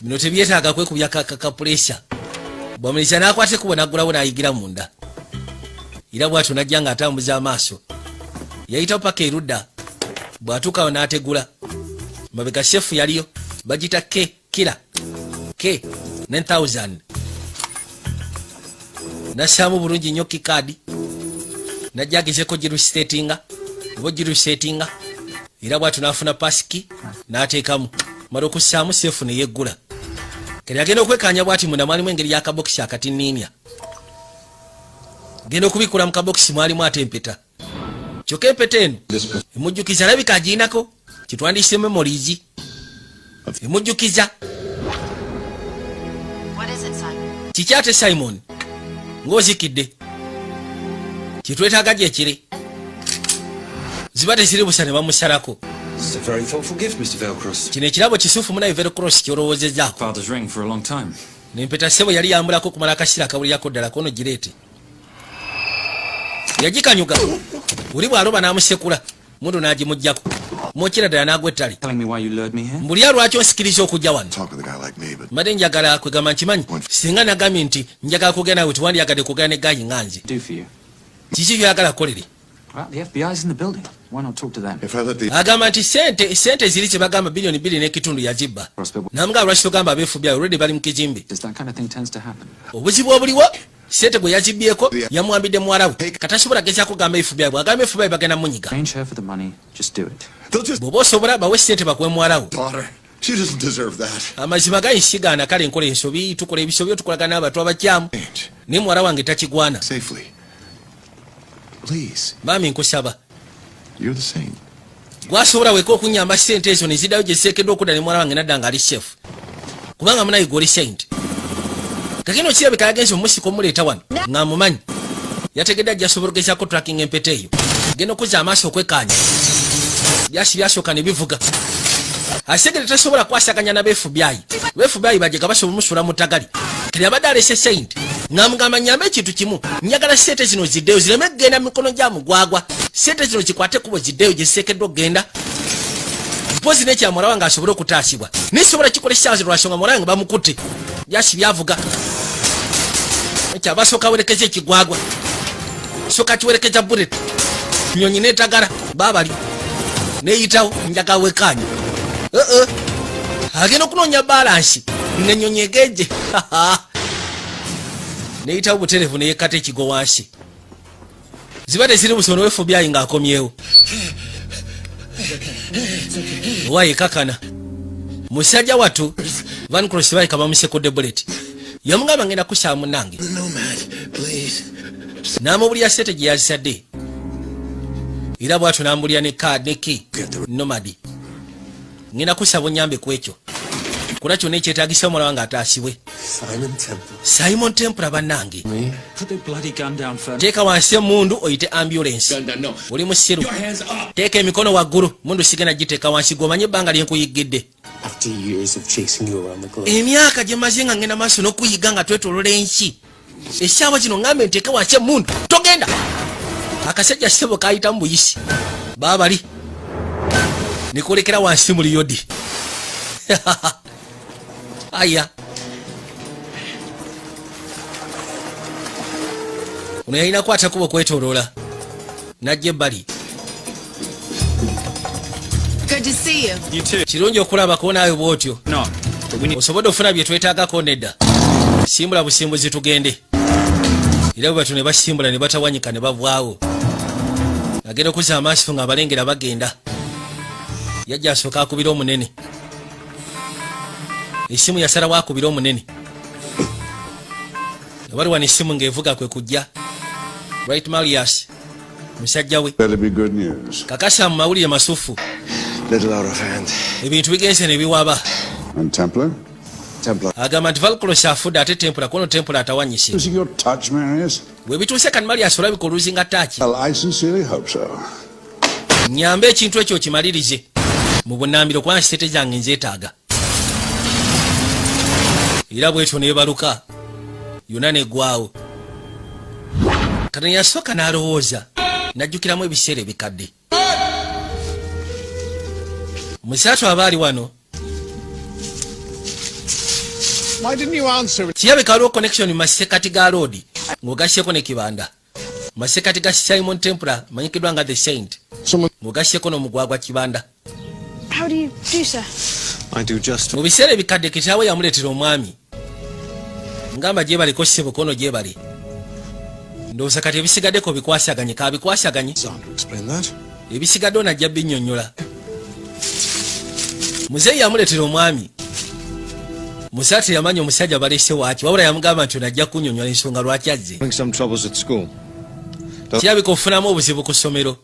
bino tebyetaaga kwekubya kapulesha bwamulisa nakwate kubona gulawo nayigira munda era bwatu najja nga atambuza amaaso yayita paka erudda bwatuukawo n'ategula mabega shefu yaliyo bagita kira 9000 nasaamu bulungi nnyo kikaadi najja agezeko girusetinga oba girusetinga era bwatu n'afuna pasiki n'ateekamu mala okussaamu seefu neyeggula kale agenda okwekanya bwati munda mwalimu engeri yakabokisi akatiniinya genda okubikula mu kabokisi mwalimu ate empeta kyokka empeta eno emujjukiza alabika agiinako kitwandise memorizi emujjukiza kikyate Simon ng'ozikidde kitwetaaga gyekiri ziba teziri busa ne bamusalako It's a very thoughtful gift, Mr. Velcross. kino ekirabo kisuufu munaye Velcross kyolowoozezaako Father's ring for a long time. nempeta ssebo yali yambulako okumala akasira akawulirako ddala kono gireete yagikanyuga oli bw'aloba n'amusekula mundu n'agimuggyako mwokira ddala n'agwa ettale mbulya lwaki onsikiriza okujja wano mbadde njagala kwegamba nkimanyi singa nagambye nti njagala kugenda nawe tewandiyagadde kugenda ne gayi nga nze kiki kyoyagala kukolere agamba nti sente ziri kyebagamba bilioni 2.5 yazibba namugala lwaki togamba abeefubi awo olwedde bali mu kizimbe obuzibu obuliwo sente gwe yazibbyeko yamwambidde muwalawe katasobola gezaako gamba efubi awo agamba efubi awo bagenda munyiga bw'oba osobola bawe sente bakuwe muwalawo amazima gayinsigaana kale nkola ensobi tukola ebisobyo tukolaga n'abantu abakyamu naye muwala wange takigwana maami nkusaba gwasobola weka okunyamba sente ezo neziddayo gye zisekeddwa okudda ne muwala wange nadda nga ali shefu kubanga munaye goli saint kakino kirabika yagenze omusiko omuleeta wano nga mumanyi yategedde ajja asobola ogezako tracking empeta eyo genda okuzza amaaso okwekanya byasi byasooka ne bivuga asegere tasobola kwasaganya nabeefubi bajega basobola omusula mu ttagali kiri abadde alese saint ng'amugamba nyambe ekintu kimu njagala sente zino ziddeyo zireme kgenda mu mikono gya mugwagwa sente zino kikwate kubo ziddeyo gye zisekeddwa okgenda mpozi n'ekyamwala wange asobole okutaasibwa nisobola kikolesa lwasonga mwala wange bamukutte byasi byavuga ekyabasooka werekeza ekigwagwa sooka kiwerekeza bullet nyonyi n'etagala baabali neyitawo njagala wekanya agenda okunoonya balansi nenyonyi egeje neyitawo buterevu neyekkata ekigo wansi ziba teziri busono wefubi ng'akomyewo wayekakana musajja watu Velcross bayika bamusekodde bullet yamugamba ngenda kussa munange n'amubulya sente gye yazisadde era bwatu n'ambulya ne card ne key nomadi ngenda kussa bunyambe ku ekyo kola kyonna ekyetaagisa omwana wange ataasibwe Simon Temple bannange teeka wansi emundu oyite ambulance oli musiru teeka emikono waggulu mundu sigenda giteeka wansi gomanye ebbanga lyenkuyigidde emyaka gye maze nga ngenda maaso n'okuyiga nga twetolola ensi essaawa kino ngambe nteeke wansi emundu togenda akasajja sebo kayita mu buyisi baabali nikolekera wansi muli yodi aya ono yalina kwata kuba okwetoloola najja ebbali kirungi okulabako naawe bwotyo osobodde ofuna bye twetaagako nedda simbula busimbuzi tugende era bwe batu ne basimbula ne batawanyika ne bavaawo agenda okuzza amaaso nga abalengera bagenda yajja asooka akubira omunene esimu yasalawo akubira omunene waliwo n'essimu ng'evuga kwe kujja right Marius musajja we kakasa mu mawulire masufu ebintu bigenze ne biwaba agamba nti Velcross afudde ate Templar kono Templar atawanyise bwe bituuse kati Marius olabika oluzinga taaki nyambe ekintu ekyo kimalirize mu bunnambiro kubanga sente zange nzeetaaga era bwetyo nebaluka yonna neggwawo kati yasooka n'alowooza najjukiramu ebiseera ebikadde musatu abaali wano Why didn't you answer? Kiyabe kaliwo connection mu masekati ga road ng'ogasyeko ne kibanda. Masekati ga Simon Templar manyikidwa nga the Saint. Ng'ogasyeko n'omugwagwa kibanda. How do you do, sir? I do just. Mu biseera ebikadde kitaawe yamuleetera omwami. Ngamba gye baliko ssebo kono gye bali. Ndowooza kati ebisigaddeko bikwasaganye kabikwasaganye. Ebisigadde ono ajja binnyonnyola. Muzeeyi yamuleetera omwami. Musati yamanya omusajja balese waaki wabula yamugamba nti onajja kunnyonnyola ensonga lwaki azze. Kirabika ofunamu obuzibu ku ssomero.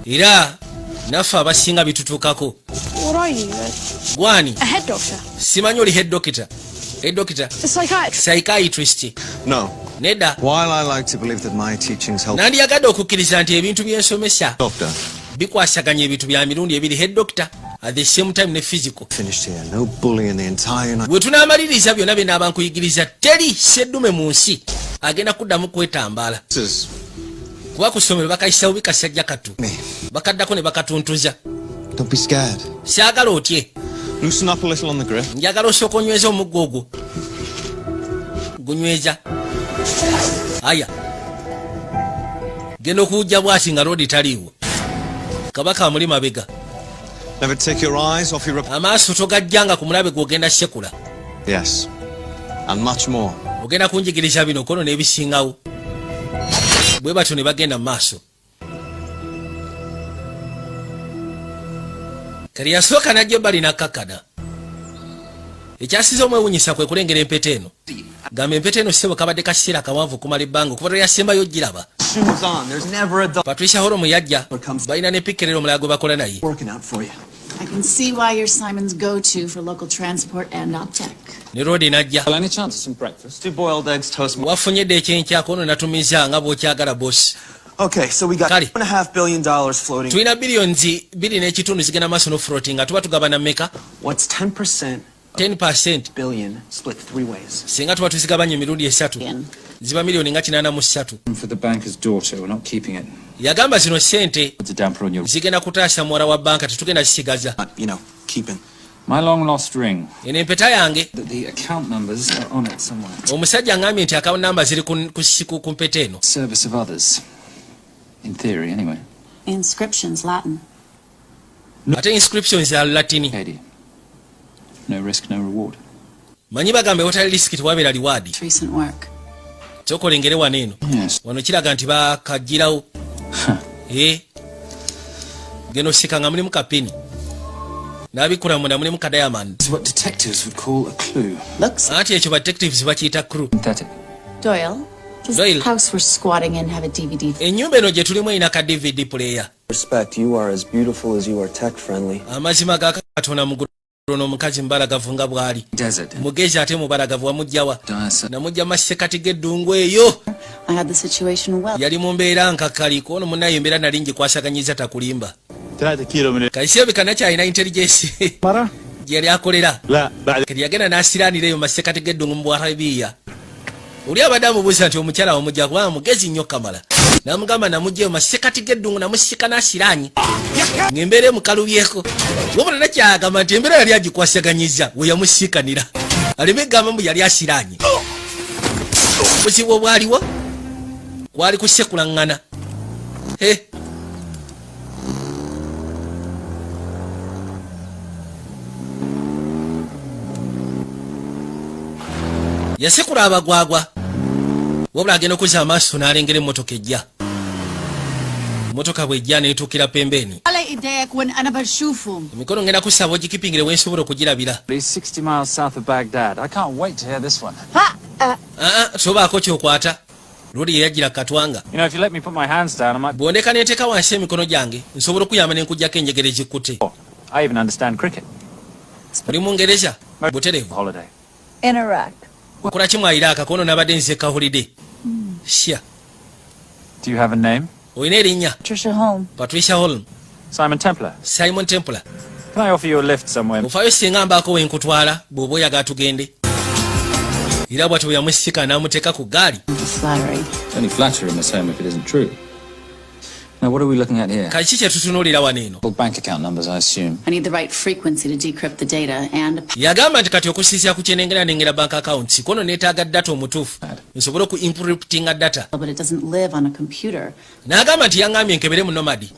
Era naffe abasinga bitutuukako. Gwani? Simanyi oli head doctor. Head doctor? Psychiatrist. No. Nedda. While I like to believe that my teachings help. Nandiyagadde okukkiriza nti ebintu by'ensomesa bikwasaganya ebintu bya mirundi ebiri head doctor at the same time ne physical. Finished here. No bully in the entire night. Bwe tunaamaliriza byonna bye naaba nkuyigiriza teri seddume mu nsi agenda kuddamu kwetambaala. Kuba ku ssomero bakayisawo bikasajja katu bakaddako ne bakatuntuza. Don't be scared. Siagala otye. Loosen up a little on the grip. Njagala osooka onyweza omuggo ogwo. Gunyweza. Aya. Genda okuwujja bw'ati nga roodi taliiwo. Kabaka amuli mabega. Never take your eyes off your. Amaaso togajjanga ku mulabe gw'ogenda sekula. Yes. And much more. Ogenda kunjigiriza bino kono n'ebisingawo. Bwe batyo ne bagenda mu maaso. Kali yasooka n'ajja ebbali n'akkakkana. Ekyasiza omwewunyisa kwe kulengera empeta eno. Gamba empeta eno ssebo kabadde kaseera kawanvu okumala ebbanga okuva yasembayo giraba. Patricia Horomu yajja balina ne pikkerero omulala gwe bakola naye. I can see why you're Simon's go-to for local transport and optech. Ne Rodi najja. Well, any chance of some breakfast? 2 boiled eggs, toast. Wafunyedde ekyenkyako ono natumiza nga bw'okyagala boss. Okay, so we got $2.5 billion floating. Tulina biliyoni 2 n'ekitundu zigenda maaso no floating nga tuba tugabana mmeka? What's 10%? 10% billion split 3 ways. Singa tuba tuzigabanya emirundi 3 ziba miliyoni nga 83. For the banker's daughter, we're not keeping it. Yagamba zino sente zigenda kutaasa muwala wa banka tetugenda zisigaza. Keeping. My long lost ring. Eno empeta yange. The account numbers are on it somewhere. Omusajja ngambye nti account number ziri ku mpeta eno. Service of others. In theory, anyway. Inscriptions, Latin. Ate inscriptions are Latin. No risk, no reward. Manyi bagambe watali risk tuwabeera reward. Recent work. Tokolengere wano eno. Wano kiraga nti bakagirawo. Geno sikanga mulimu kapini. Nabikula munda mulimu ka diamond. It's what detectives would call a clue. Looks. Ati ekyo ba detectives bakiyita clue. Synthetic. Doyle. Does the house we're squatting in have a DVD? Ennyumba eno gye tulimu erina ka DVD player. Respect, you are as beautiful as you are tech friendly. Amazima ga Katonda mugulu n'omukazi mbalagavu nga bw'ali. Mugezi ate mubalagavu wamugjawa. Namugja masekati g'eddungu eyo. I had the situation well. Yali mu mbeera nkakaliko ono munnayo embeera nali ngikwasaganyiza takulimba. Kaisebe kanakyalina intelligence. Gye yali akolera. Kati yagenda n'asiraanira eyo masekati g'eddungu mu Bwarabiya. Oli abadde amubuuza nti omukyala wamugja kuba mugezi nnyo kamala. Namugamba namugjeyo masekati g'eddungu namusika n'asiraanyi. Ng'embeera emukalubyeko. Wabula nakyagamba nti embeera yali agikwasaganyiza we yamusiikanira. Aleme gamba mbu yali asiraanyi. Obuzibu obwaliwo kwali kusekulaŋŋana. Yasekula abagwagwa. Wabula agenda okuzza amaaso n'alengera emmotoka ejja. Emmotoka bw'ejja n'etuukira pembeni. Emikono ngenda kusaba ogikipingire wensobola okugirabira. 60 miles south of Baghdad. I can't wait to hear this one. Sobaako ky'okwata. Lodi yeyajjira katwanga. You know, if you let me put my hands down, I might. Bw'ondeka n'eteeka wansi emikono gyange nsobola okuyamba ne nkuggyako enjegere ezikutte. I even understand cricket. Oli Mungereza? Butereevu. Holiday. In Iraq. Kola ki mu Iraq kono nabadde nzeka holiday. Sha. Do you have a name? Oyina erinnya? Patricia Holm. Patricia Holm. Simon Templar. Simon Templar. Can I offer you a lift somewhere? Mufayo singa mbaako wenkutwala bw'oba oyagala tugende. Era bw'atyo bwe yamusika n'amuteeka ku gaali. It's only flattering the same if it isn't true. Now, what are we looking at here? Kaki kyetutunuulira wano eno? Bank account numbers, I assume. I need the right frequency to decrypt the data and... Yagamba nti kati okusiisira ku kyenengeranengera bank accounts kono neetaaga data omutuufu nsobole oku encryptinga data. But it doesn't live on a computer. N'agamba nti yaŋŋambye nkebere mu Nomad.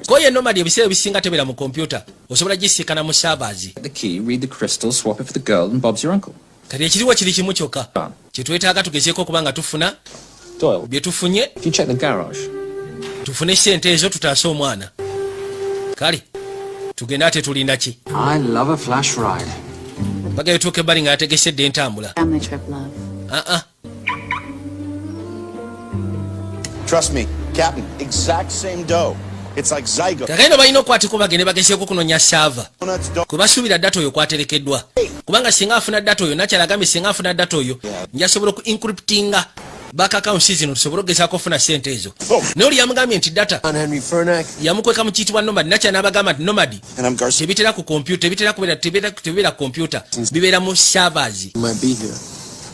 Ko ye Nomad ebiseera ebisinga tebera mu kompyuta osobola gisiikana mu servers. The key, read the crystal, swap it for the girl, and Bob's your uncle. Kati ekiriwo kiri kimu kyokka kyetwetaaga tugezeeko okuba nga tufuna bye tufunye. If you check the garage. Tufune sente ezo tutaase omwana. Kale tugende ate tulinda ki? I love a flash ride. Baga yetuuka ebbali nga yategesedde entambula. Family trip, love. Trust me, Captain, exact same dough. It's like Zygo. Kagenda balina okwatika bagende bagezeeko kunoonya saava kwe basuubira data oyo kwaterekeddwa kubanga singa afuna data oyo nakyala agambye singa afuna data oyo njasobola oku encryptinga back account zino tusobola okugezaako okufuna sente ezo. Naye oli yamugambye nti data yamukweka mu kiyitibwa Nomad nakyala n'abagamba nti Nomad tebitera ku kompyuta tebibeera ku kompyuta bibeera mu servers.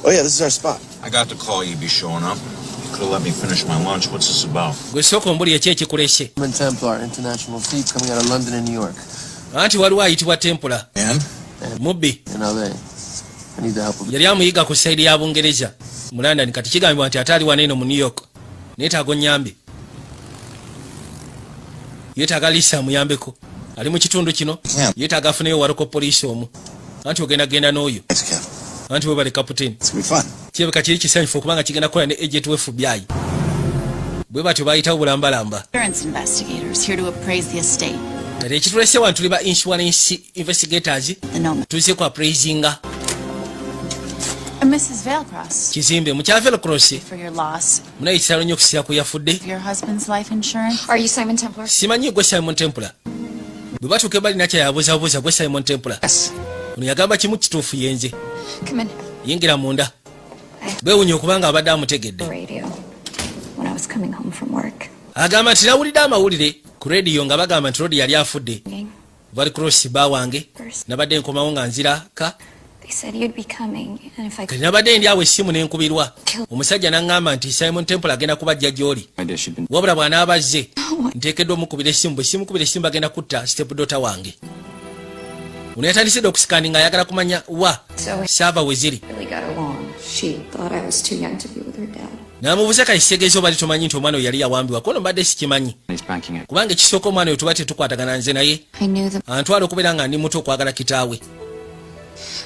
Oh yeah, this is our spot. I got the call you'd be showing up. You could have let me finish my lunch. What's this about? Gwe sooka ombuli eki ekikulese. Templar, international thief coming out of London and New York. Anti waliwo ayitibwa Templar. Mubbi. In LA. I need the help of... Yali amuyiga ku sayidi ya Bungereza mu London kati kigambibwa nti ataali wano eno mu New York. Neetaaga onnyambe. Yeetaaga Lisa amuyambeko. Ali mu kitundu kino. Yeetaaga afuneyo waloko poliisi omu. Anti ogendagenda n'oyo. Anti we bali kaputeni. Kirabika kiri kisanyufu okubanga kigenda kukola ne agent we FBI. Bwe batyo bayitawo bulambalamba. Insurance investigators here to appraise the estate. Kati ekitulese wano tuli ba insurance investigators. Tuze ku appraisinga. Mrs. Veilcross. Kizimbe mukyala Veilcross. For your loss. Munaye kisalo nnyo okusiira ku yafudde. Your husband's life insurance. Are you Simon Templar? Simanyi gwe Simon Templar. Bwe batuuka ebbali nakyo yabuuzabuuza gwe Simon Templar. Ono yagamba kimu kituufu yenze. Come in. Yingira munda. Beewunya okubanga abadde amutegedde. When I was coming home from work. Agamba nti nawulidde amawulire ku radio nga bagamba nti Rodi yali afudde. Veilcross bba wange nabadde nkomawo nga nziraka. Kati nabadde ndi awo essimu n'enkubirwa. Omusajja n'aŋŋamba nti Simon Temple agenda kubajja gy'oli. Wabula bw'anaaba azze nteekeddwa omukubira essimu bwe simukubira essimu bagenda kutta stepdaughter wange. Ono yatandise okusikaaninga ayagala kumanya wa saava we ziri. N'amubuuza kati kitegeeza obali tomanyi nti omwana oyo yali yawambibwa kono mbadde sikimanyi. Kubanga ekisooka omwana oyo tuba tetukwatagana nze naye antwala okubeera nga ndi muto okwagala kitaawe.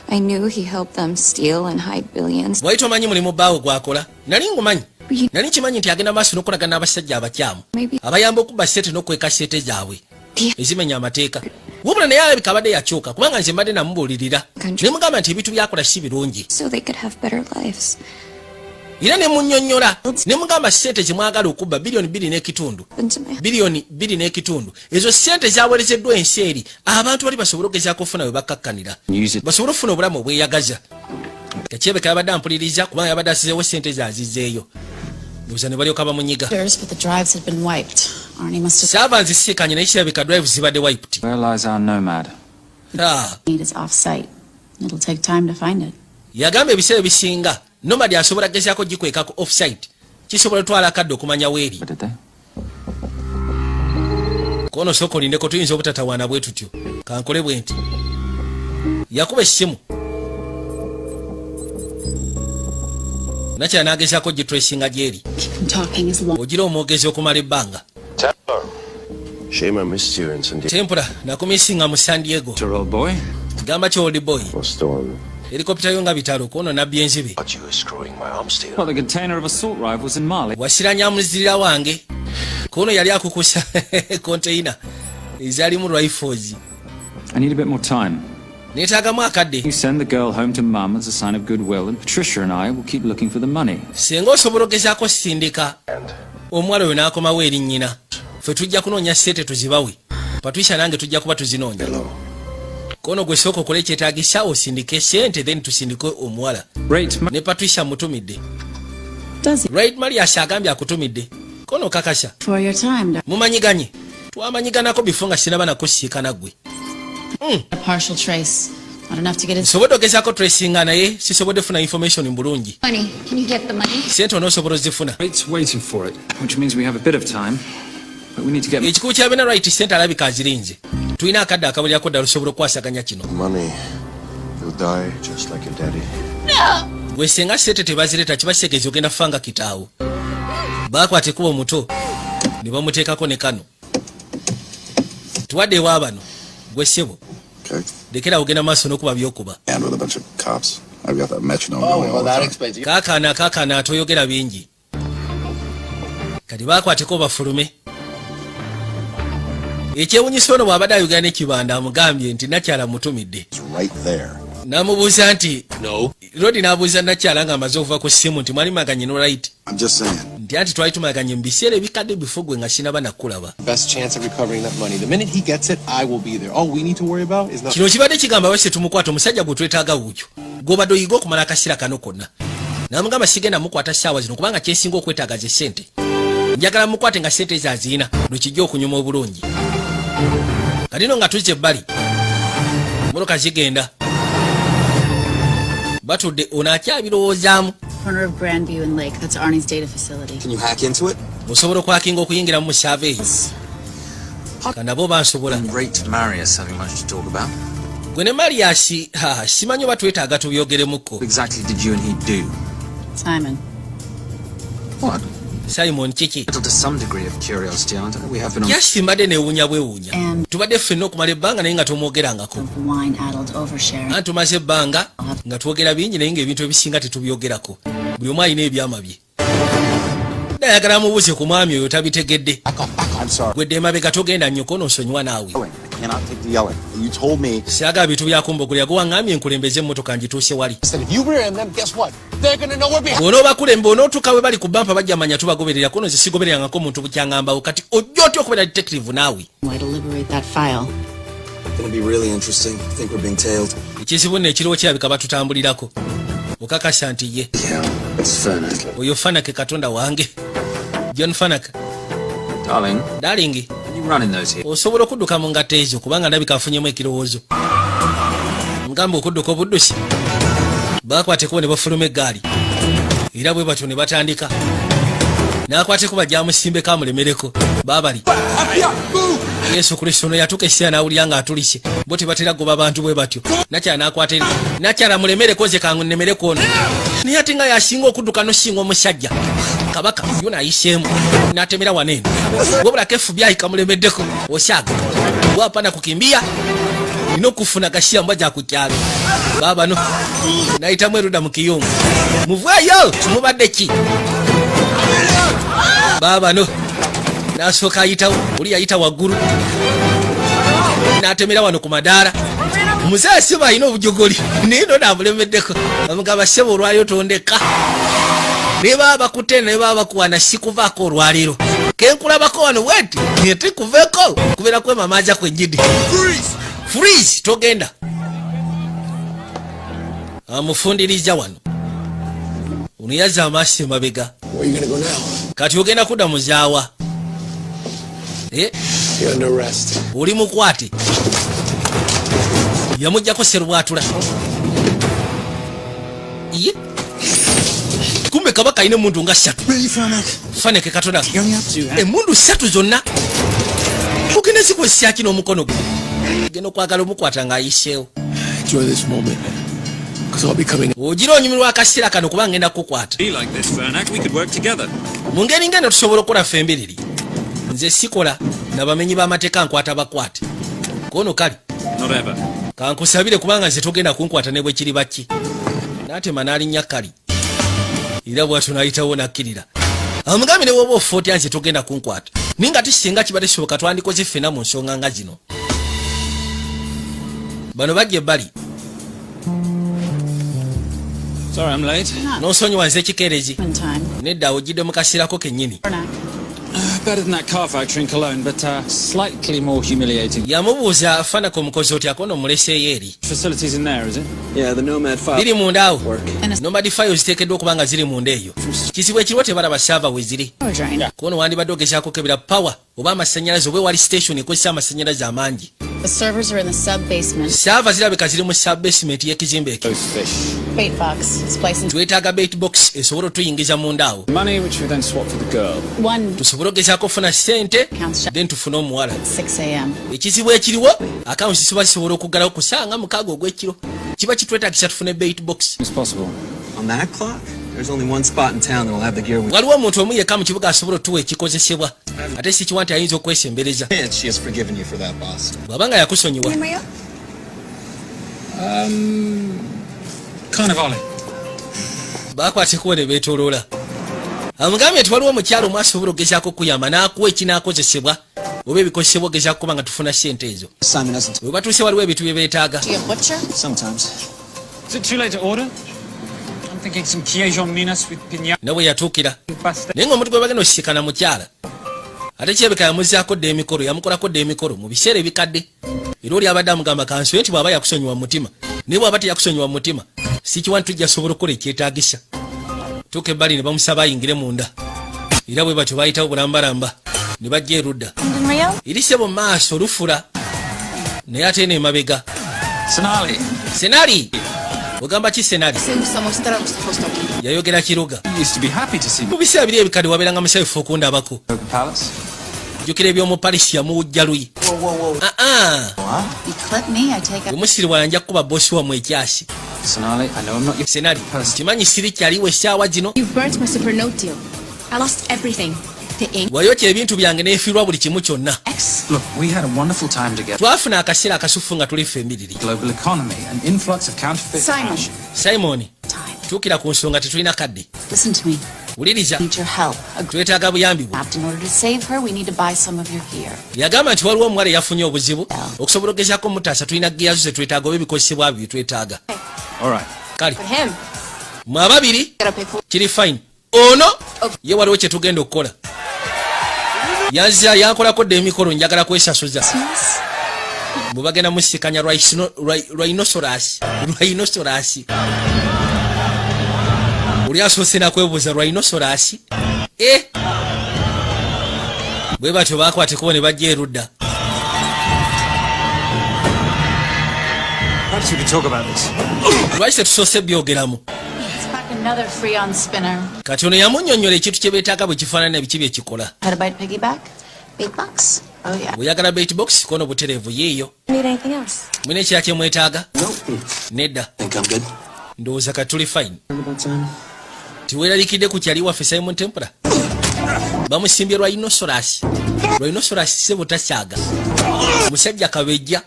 I knew he helped them steal and hide billions. Bwali tomanyi mulimu bbaawe gwakola nali ngumanyi. Nali kimanyi nti agenda maaso n'okolagana n'abasajja abakyamu abayamba okubba sente n'okweka sente zaabwe ezimenya amateeka. Wabula naye alabika abadde yakyuka kubanga nze mbadde namubuulirira ne mugamba nti ebintu byakola si birungi. Era ne munnyonnyola ne mugamba sente ze mwagala okubba biliyoni 2.5 biliyoni 2.5 ezo sente zaweerezeddwa ensi eri abantu bali basobole okugezaako okufuna we bakkakkanira basobole okufuna obulamu obweyagaza. Kakyebeka yabadde ampuliriza kubanga yabadde asizeewo sente zaazizzeeyo ndowooza ne balyoka bamunyiga. Saava nzisiikanye naye kirabika drive zibadde wiped. Yagamba ebiseera ebisinga Nomad asobola gezaako gikwekako offsite kisobola twala kadde okumanya weeri. Kono soko lindeko tuyinza obutatawaana bwe tutyo kankole bwe nti yakuba essimu nakyala n'agezaako gitracinga gyeri ogira omwogezi okumala ebbanga. Shame I missed you in San Diego. Templar nakumisinga mu San Diego. Gamba ki old boy. Helicopter yo nga bitalo kono nabbi enzibe. Well, the container of assault rifles in Mali. Wasiranya muzira wange. Kono yali akukusa container. Izali mu rifles. I need a bit more time. Neetaaga mu akadde. You send the girl home to Mum as a sign of goodwill and Patricia and I will keep looking for the money. Senga osobola okugezaako sindika omuwala oyo n'akomawo eri nnyina. Ffe tujja kunoonya ssente tuzibawe. Patricia nange tujja kuba tuzinoonya. Kono gwe soko kole kyetaagisa osindike sente then tusindike omuwala. Ne Patricia mutumidde. Right Marias agambye akutumidde. Kono kakasha. Mumanyiganye. Twamanyiganako bifo nga sinaba nakusiika naggwe. A partial trace. Not enough to get it. Sobodde ogezaako tracinga naye sisobodde funa information mbulungi. Honey, can you get the money? Sente onoosobola ozifuna. It's waiting for it, which means we have a bit of time. we need to get... Ekikugu kya Bena Right Center alabika azirinze. Tulina akadde akabulirako ddala osobola okwasaganya kino. Money will die just like your daddy. Gwe senga sente tebazireta kibasegeeza ogenda fanga kitaawo. Bakwate kuba omuto ne bamuteekako ne kano. Tuwadde ewa bano gwe ssebo. Lekera ogenda maaso n'okuba byokuba. And with a bunch of cops. I've got that metronome going all the time. Kaakana toyogera bingi. Kati bakwateko bafulume. Ekyewunyisa ono bw'abadde ayogera n'ekibanda amugambye nti nakyala mutumidde. N'amubuuza nti Rodi n'abuuza nakyala ng'amaze okuva ku ssimu nti mwali maganye no Right. Nti anti twali tumaganye mu biseera ebikadde bifo gwe nga sinaba nakulaba. Kino kibadde kigamba wese tumukwata omusajja gwe twetaaga wuukyo. Gw'obadde oyiga okumala akaseera kano konna. N'amugamba sigenda mukwata ssaawa zino kubanga kyesinga okwetaaga ze ssente. Njagala mukwate nga ssente ezo azirina lukijja okunyuma obulungi. Kadino nga tuzze ebbali. Mmotoka zigenda. Batudde ono akyabirowoozaamu. Corner of Grandview and Lake. That's Arnie's data facility. Can you hack into it? Osobola okwakinga okuyingira mu surveys. Kanabo bansobola. Great to marry us, having much to talk about. Gwe ne Marius, simanyi oba twetaaga tubyogeremuko. What exactly did you and he do? Simon. What? Simon kiki. To some degree of curiosity, aren't we? Have been on... Yes, mbadde neewuunya bwewuunya. Tubadde ffenna okumala ebbanga naye nga tomwogerangako. Anti tumaze ebbanga nga twogera bingi naye ng'ebintu ebisinga tetubyogerako. Buli omu alina ebyama bye. Dayagala mubuuze ku mwami oyo tabitegedde. Gwedde emabega togenda nnyoko n'osonyiwa naawe. Saaga bintu byakumbogolera gwe waŋŋambye nkulembeze emmotoka ngituuse wali. Bw'onoobakulembe onootuuka we bali ku bampa bajja manya tubagobererako nze sigobererangako omuntu bukyangambawo kati ojja otya okubeera detective naawe. Ekizibu nno ekiriwo kirabika batutambulirako. Okakasa nti ye. Oyo Fanake katonda wange. John Fanake. Darling. Osobola okudduka mu ngatta ezo kubanga ndabika afunyemu ekirowoozo. Ngamba okudduka obuddusi. Bakwateko ne bafuluma eggaali. Era bwe batyo ne batandika. N'akwateko bajja amusimbeko amulemereko. Baabali. Yesu Kristo no yatuka essira n'awulira ng'atulise. Bo tebatera goba abantu bwe batyo. Nakyala n'akwata eri. Nakyala mulemereko nze kangu nnemereko ono. Naye ate nga yasinga okudduka n'osinga omusajja. Kabaka yo nayiseemu. N'atemera waneeno. Wabulako FBI kamulemeddeko. Osyaga. Bwapana kukimbia. Nina okufuna kasiya mbajja ku kyalo. Baabano. Nayitamu eruda mu kiyungu. Muvaayo! Mubadde ki? Baabano. N'asooka ayitawo. Oli yayita waggulu. N'atemera wano ku madaala. Muzeeye ssebo alina obujogoli. Naye no naamulemeddeko. Bamugamba ssebo olwaliro tondeka. Ne baba bakutte ne baba bakuwana sikuvaako olwaliro. Kenkulabako wano weti. Nti kuveeko. Kubeera kwemamaaja kwenjidi. Freeze! Togenda. Amufundiriza wano. Ono yazza amaaso emabega. Kati ogenda kudda muzaawa. Oli mukwate. Yamuggyako serubwatula. Ye? Kumbe kabaka alina emundu nga 3. Fanake katonda. Emundu 3 zonna. Ogenda zikozesa ki n'omukono gwe? Genda okwagala omukwata ng'ayiseewo. Ogira onyumirwa akaseera kano kuba ngenda kukwata. Mu ngeri ngeno tusobola okukola ffe embiriri. Nze sikola n'abamenyi b'amateeka nkwata bakwate. Kono kali. Kankusabire kubanga nze togenda kunkwata ne bwe kiri baki. N'atema n'alinnya kali. Era bw'atyo n'ayitawo n'akkirira. Amugambe ne bw'oba ofootya nze togenda kunkwata. Ninga tisinga kibadde kisoboka twandikoze ffenna mu nsonga nga zino. Bano bajja ebbali. Sorry, I'm late. N'osonyiwa nze kikeerezi. Nedda ojjidde mu kaseerako kennyini. Better than that car factory in Cologne, but slightly more humiliating. Yamubuuza Fanake omukozi otya kono omuleseeyo eri. Facilities in there, is it? Yeah, the Nomad file. Biri munda awo. Nomad file ziteekeddwa okuba nga ziri munda eyo. Kizibu ekiriwo tebalaba server we ziri. Kono wandibadde ogezaako kebera power oba amasannyalaze oba wali station ekozesa amasannyalaze amangi. The servers are in the sub-basement. Server zirabika ziri mu sub-basement y'ekizimbe ekyo. Bait box is placed in... Twetaaga bait box esobola tuyingiza munda awo. Money which we then swap for the girl. Tusobola ogezaako okufuna ssente then tufune omuwala. 6 a.m. Ekizibu ekiriwo akawunti zisobola okuggalawo ku ssanga 6 ogw'ekiro. Kiba kitwetaagisa tufune bait box. It's possible. On that clock? There's only one spot in town that'll have the gear. Waliwo omuntu omu yekka mu kibuga asobola otuwa ekikozesebwa ate si kiwa nti ayinza okwesembereza. She has forgiven you for that, boss. Bw'abanga yakusonyiwa. Carnivale. Baakwateko ne beetoloola. Amugambye nti waliwo omukyalo omu asobola ogezaako okuyamba n'akuwa ekinaakozesebwa oba ebikozesebwa ogezaako kuba nga tufuna ssente ezo. Bwe batuuse waliwo ebintu bye beetaaga. Sometimes. Is it too late to order? I'm thinking some Quijon Minas with piñata. Nawe yatuukira. Naye ng'omuntu gwe bagenda okisikana mukyala. Ate kirabika yamuzzaako dda emikolo, yamukolako dda emikolo mu biseera ebikadde. Era oli abadde amugamba kansuye nti bw'aba yakusonyiwa mu mutima. Naye bw'aba teyakusonyiwa mu mutima, si kiwa nti tujja sobola okukola ekyetaagisa. Tuuka ebbali ne bamusaba ayingire munda. Era bwe batyo baayitawo bulambalamba. Ne bajja erudda. Irise mu maaso lufula. Naye ate n'emabega. Senali. Ogamba ki Senali? Yayogera Kiruga. Mu biseera biri ebikadde wabeeranga musayufu okundabako. Jjukira eby'omu Paris yamuwujja luyi. Omusiri wanja kuba bosi wammwe ekyasi. Senali, kimanyi siri kyaliwo essaawa zino. Wayokya ebintu byange n'efiirwa buli kimu kyonna. Twafuna akaseera akasufu nga tuli ffemmiriri. Simon, tuukira ku nsonga tetulina kadde. Wuliriza, twetaaga buyambi bwo. Yagamba nti waliwo omuwala eyafunye obuzibu okusobola ogezaako mutaasa tulina geya zo ze twetaaga oba ebikozesebwa byo bye twetaaga. Kale, mwe ababiri kiri fine. Ono ye waliwo kye tugenda okukola. Yazza yankolako dda emikolo njagala kwesasuza. Bwe bagenda musikanya rhinoceros. Oli asoose nakwebuuza rhinoceros. Bwe batyo baakwateko ne bajja erudda. Lwaki tetusoose byogeramu? Kati ono yamunnyonnyola ekintu kye beetaaga bwe kifaanana ebiki bye kikola. Oyagala bait box kono butereevu yiiyo. Mwine ekirala kye mwetaaga? Nedda. Ndowooza kati tuli fine. Tiweeralikidde ku kyali waffe Simon Tempura. Bamusimbye rhinoceros. Rhinoceros se butakyaga. Musajja kabejja.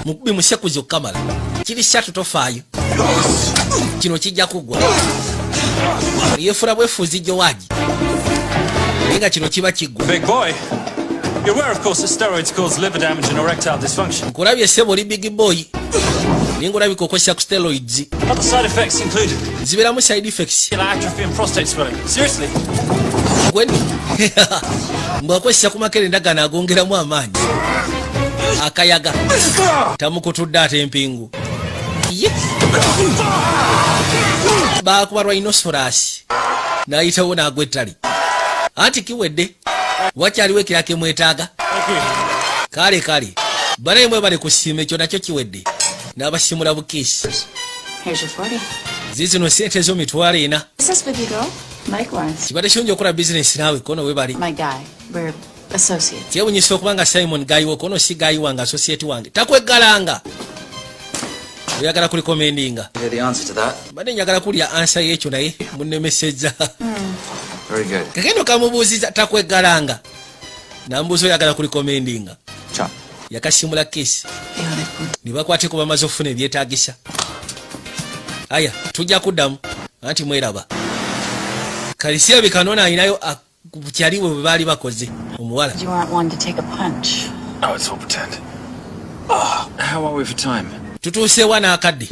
Mukubi musekuzi okamala. Kiri ssatu tofaayo. Kino kijja kugwa. Yefuna bwefuuzi Jowaji. Nga kino kiba kiggwa. Big boy. You're aware, of course, that steroids cause liver damage and erectile dysfunction. Nkulabye ssebo oli big boy. Ningulabika okozesa ku steroids. Other side effects included. Zibeeramu side effects. Atrophy and prostate swelling. Seriously? Gweni. Mbwakozesa ku makere endagaano agongeramu amaanyi. Akayaga. Tamukutudde ate empingu. Baakuba rhinoceros. N'ayitawo n'agwa ettali. Anti kiwedde. Wakyaliwo ekirala kye mwetaaga? Kale. Banaye mwe bali kusiima ekyo nakyo kiwedde. N'abasimula bukiisi. Zizino ssente zo mitwalo 4. Kibadde kirungi okukola bizinesi naawe kono we bali. Kyewunyisa okuba nga Simon gayiwo kono si gayiwa nga associate wange. Takweggalanga. Oyagala kulikomendinga. Badde njagala kulya ansa y'ekyo naye munnemesezza. Kagendo kamubuuziza takweggalanga. Nambuuza oyagala kulikomendinga. Yakasimula kesi. Ne bakwateko bamaze okufuna ebyetaagisa. Aya, tujja kuddamu. Anti mweraba. Kalisiya bikanona ayinayo kukyaliwe bwe baali bakoze omuwala. Tutuusewa n'akadde.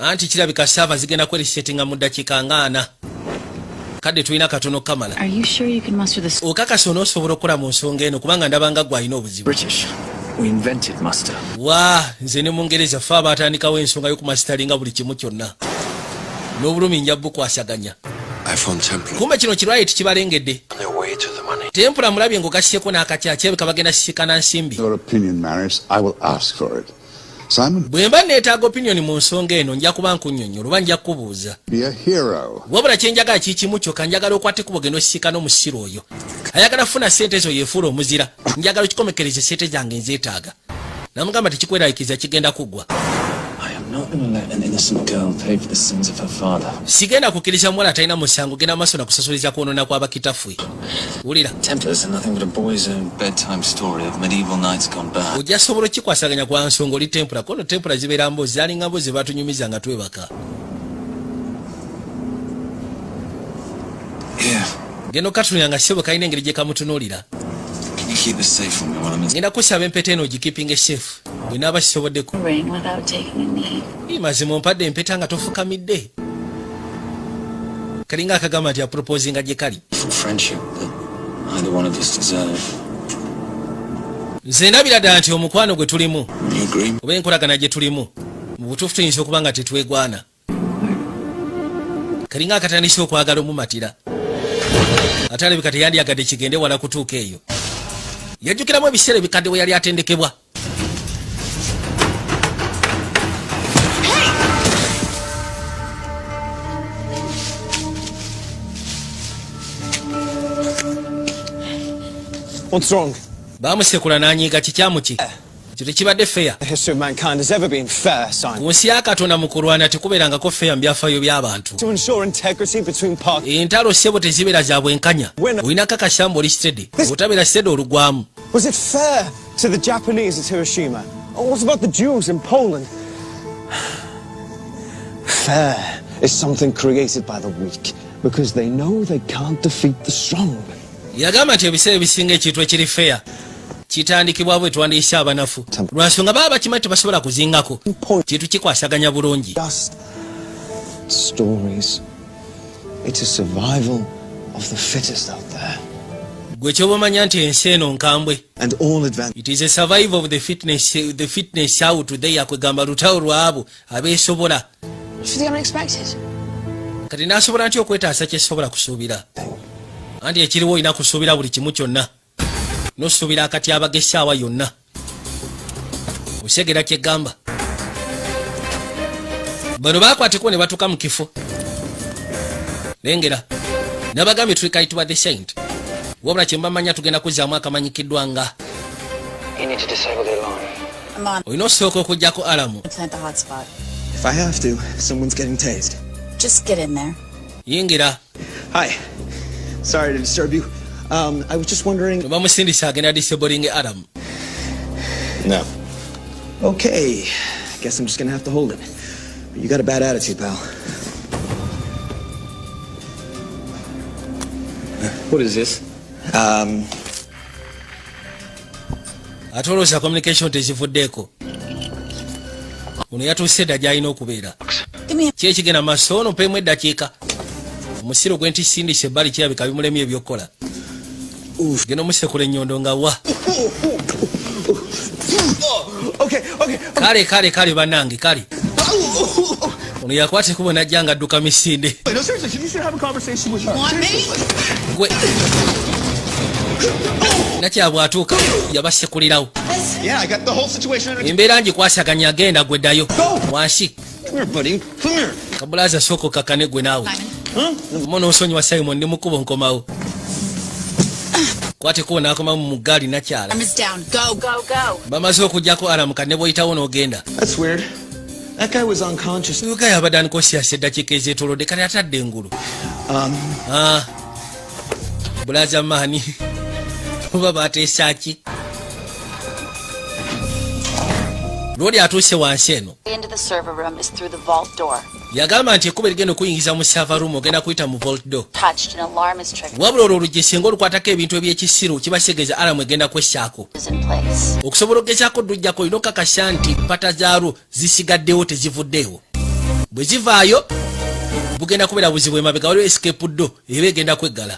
Anti kirabika saava zigenda kwerisetinga mu ddakiika nga 4. Kadde tulina katono kamala. Okakasa onoosobola okukola mu nsonga eno kubanga ndabanga gwe alina obuzibu. Nze ne Mungereza ffe abaatandikawo ensonga y'okumasitalinga buli kimu kyonna. N'obulumi nja bukwasaganya. Kumbe kino kirwaye tekibalengedde. Tempura mulabye ng'ogasyeko n'akakyakye kabagenda sikana nsimbi. Your opinion matters. I will ask for it. Simon, bwe mba neetaaga opinion mu nsonga eno nja kuba nkunnyonnyola oba nja kukubuuza. be a hero. Wabula kye njagala kikimu kyokka njagala okwate ku bugendo osikana omusiro oyo. Ayagala funa ssente ezo yeefuula omuzira. Njagala okikomekereze ssente zange nzeetaaga. Namugamba tekikweralikiza kigenda kuggwa. I am not going to let an innocent girl pay for the sins of her father. Sigenda kukkiriza muwala atalina musango genda maaso na kusasuluza kwonoona kwa bakitaffe. Wulira. Templars are nothing but a boy's own bedtime story of medieval knights gone bad. Ojja sobola okikwasaganya kwa nsonga oli tempura kono tempura zibeera mbozi zalinga mbozi batunyumiza nga twebaka. Yeah. Geno katuni yanga sebo kalina engeri gye kamutunuulira. Can you keep this safe from me while I'm in? Ngenda kusaba empeta eno ogikipinga safe. Bwe naaba kisoboddeko. Ring without taking a knee. Mazima ompadde empeta nga tofukamidde. Kalinga akagamba nti aproposinga gye kali. Friendship that neither one of us deserve. Nze ndabira ddala nti omukwano gwe tulimu oba enkolagana gye tulimu mu butuufu tuyinza okuba nga tetwegwana. Kalinga akatandise okwagala omumatira. Ate alabika teyandyagadde kigende wala kutuuka eyo. Yajjukiramu ebiseera ebikadde we yali atendekebwa. What's wrong? Bamusekula n'anyiiga kikyamu ki. Ekyo tekibadde fair. The history of mankind has ever been fair, Simon. Ku nsi ya Katonda mu kulwana tekubeerangako fair mu byafaayo by'abantu. To ensure integrity between parties. Entalo ssebo tezibeera za bwenkanya. Olina kakasamba oli steady. Otabeera steady olugwamu. Was it fair to the Japanese at Hiroshima? Or what about the Jews in Poland? Fair is something created by the weak because they know they can't defeat the strong. Yagamba nti ebiseera ebisinga ekintu ekiri fair kitandikibwa bwe twandiise abanafu lwansonga baba bakimanyi tebasobola kuzingako kintu kikwasaganya bulungi. Stories. It is survival of the fittest out there. Gwe kyoba omanya nti ensi eno nkambwe. And all advantage. It is a survival of the fitness out there kwegamba lutawo lwabo abeesobola. For the unexpected. Kati naasobola nti okwetaasa kyesobola kusuubira. Anti ekiriwo olina kusuubira buli kimu kyonna. N'osuubira akati abagesaawa yonna. Osegera kyegamba. Bano baakwateko ne batuuka mu kifo. Lengera. Nabagambye tuli kayitibwa the saint. Wabula kye mbamanya tugenda kuzzaamu akamanyikiddwa nga. You need to disable the alarm. I'm on. Olina osooka okuggyako alamu. Plant the hotspot. If I have to, someone's getting tased. Just get in there. Yingira. Hi. Sorry to disturb you. I was just wondering. Bamusindisa agenda disabling alarm. No. Okay. Guess I'm just gonna have to hold it. You got a bad attitude, pal. What is this? Atolosa communication tezivuddeeko. Ono yatuuse dda gy'alina okubeera. Ki ekigenda maaso ono mpemu eddakiika. Omusiro gwe ntisindise ebbali kirabika bimulemye ebyokkola. Genda omusekula ennyondo nga wa. Kale bannange kale. Ono yakwate kubo najja nga adduka misinde. Gwe nakyabwatuuka yabasekulirawo. Embeera ngikwasaganya agenda gwe ddayo wansi. Kabulaza soko kakane gwe naawe. Mono nsonyiwa Simon ndi mukubo nkomawo. Kwate ko nakoma mu ggaali nakyala. Arm is down. Go. Bamaze okujjako alamu kane bw'oyitawo n'ogenda. That's weird. That guy was unconscious. Uga yabadde ankosiyasa eddakiika ezeetoolodde kale atadde engulu. Bulaza maani. Oba baateesa ki? Lwoli atuuse wansi eno. Into the server room is through the vault door. Yagamba nti ekkuba erigenda okuyingiza mu server room ogenda kuyita mu vault door. Touched, an alarm is triggered. Wabula olwo oluggi singa olukwatako ebintu eby'ekisiru kibasegeeza alamu egenda kwessaako. Okusobola okugezaako oddujjako olina okakasa nti ppata zaalwo zisigaddewo tezivuddewo. Bwe zivaayo bugenda kubeera buzibu emabega waliwo escape door eba egenda kweggala.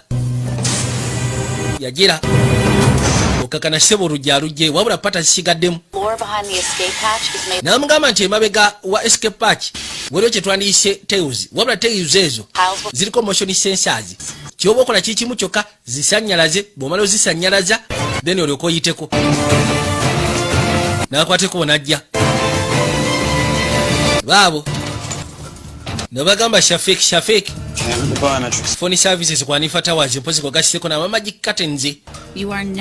Yagira okakana ssebo oluggi alugje wabula ppata zisigaddemu. Namugamba nti emabega wa escape hatch waliwo kye twandiyise tails wabula tails ezo ziriko motion sensors kyoba okola kikimu kyokka zisanyalaze bw'omala ozisanyalaza then olyoka oyiteko n'akwateko bonajja baabo nebagamba Shafik phone services kwa Nifa Towers mpozi kwa gaseko na mama jikatenze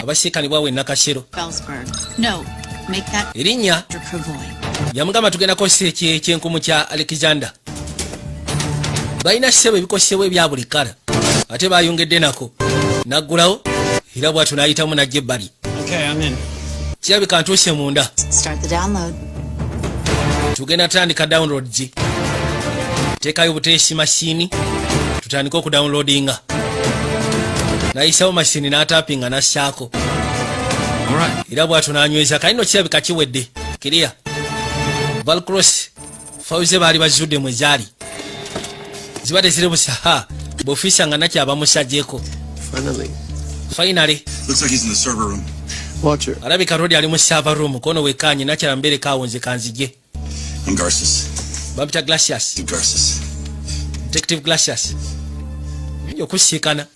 abasikanibwa we nakashero No, make that Irinya yamugamba tugenda kose ekyenkumu kya Alexander baina sebe bikosebwe bya buli kala ate bayongedde nako naggulawo era bwatu nayitamu najje bali. Okay, I'm in. Kirabika ntuuse munda. Start the download. Tugenda tandika downloads. Tekayo buteesi machine. Tutandika ku downloadinga. Nayisawo machine n'atappinga n'assaako. Alright. Era bwatu nanyweza kalino kirabika kiwedde. Clear. Valcross. Fauze bali bazudde mwezali. Zibade zire busaha. Bofisa nga nakya bamusajjeko. Finally. Looks like he's in the server room. Watch her. Arabika Rodi ali mu server room kono wekanye nakya mbere kawonze kanzije. I'm Garces. Babita Glacius. Garces. Detective Glacius. Yo kushikana.